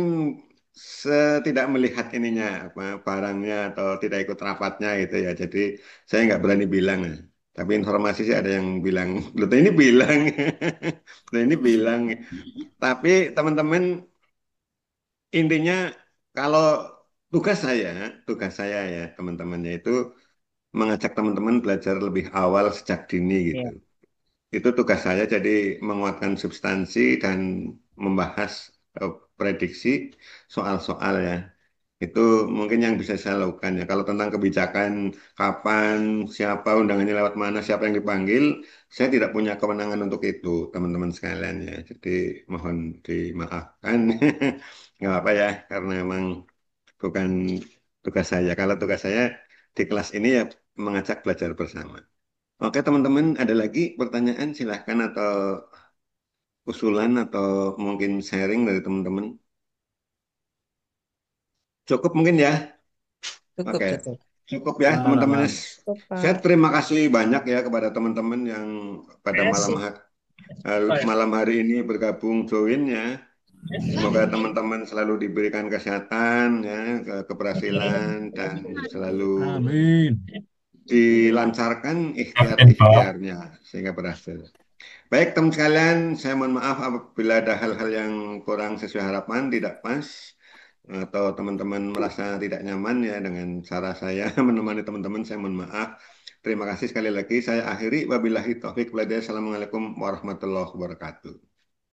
[SPEAKER 1] tidak melihat ininya apa barangnya atau tidak ikut rapatnya gitu ya. Jadi saya nggak berani bilang. Ya. Tapi informasi sih ada yang bilang, loh ini bilang, loh ini bilang. Tapi teman-teman intinya kalau tugas saya ya teman-temannya itu mengajak teman-teman belajar lebih awal sejak dini gitu.
[SPEAKER 2] Iya.
[SPEAKER 1] Itu tugas saya jadi menguatkan substansi dan membahas prediksi soal-soal ya. Itu mungkin yang bisa saya lakukan ya. Kalau tentang kebijakan, kapan, siapa undangannya lewat mana, siapa yang dipanggil, saya tidak punya kewenangan untuk itu, teman-teman sekalian ya. Jadi mohon dimaafkan. Nggak apa ya, karena memang bukan tugas saya. Kalau tugas saya di kelas ini ya mengajak belajar bersama. Oke teman-teman, ada lagi pertanyaan silahkan atau usulan atau mungkin sharing dari teman-teman. Cukup mungkin ya.
[SPEAKER 2] Cukup,
[SPEAKER 1] Oke,
[SPEAKER 2] cukup.
[SPEAKER 1] cukup ya teman-teman.
[SPEAKER 6] Aman.
[SPEAKER 8] Tuh,
[SPEAKER 1] Saya
[SPEAKER 8] Pak.
[SPEAKER 1] terima kasih banyak ya kepada teman-teman yang pada
[SPEAKER 2] Kasih.
[SPEAKER 1] malam hari ini bergabung join ya. Semoga teman-teman selalu diberikan kesehatan ya, keberhasilan dan selalu
[SPEAKER 5] Amin.
[SPEAKER 1] dilancarkan
[SPEAKER 9] Amin, Pak.
[SPEAKER 1] ikhtiar-ikhtiarnya sehingga berhasil. Baik teman sekalian, saya mohon maaf apabila ada hal-hal yang kurang sesuai harapan, tidak pas, atau teman-teman merasa tidak nyaman ya dengan cara saya menemani teman-teman, saya mohon maaf. Terima kasih sekali lagi. Saya akhiri. Wabillahi taufik walhidayah. Assalamualaikum warahmatullahi wabarakatuh.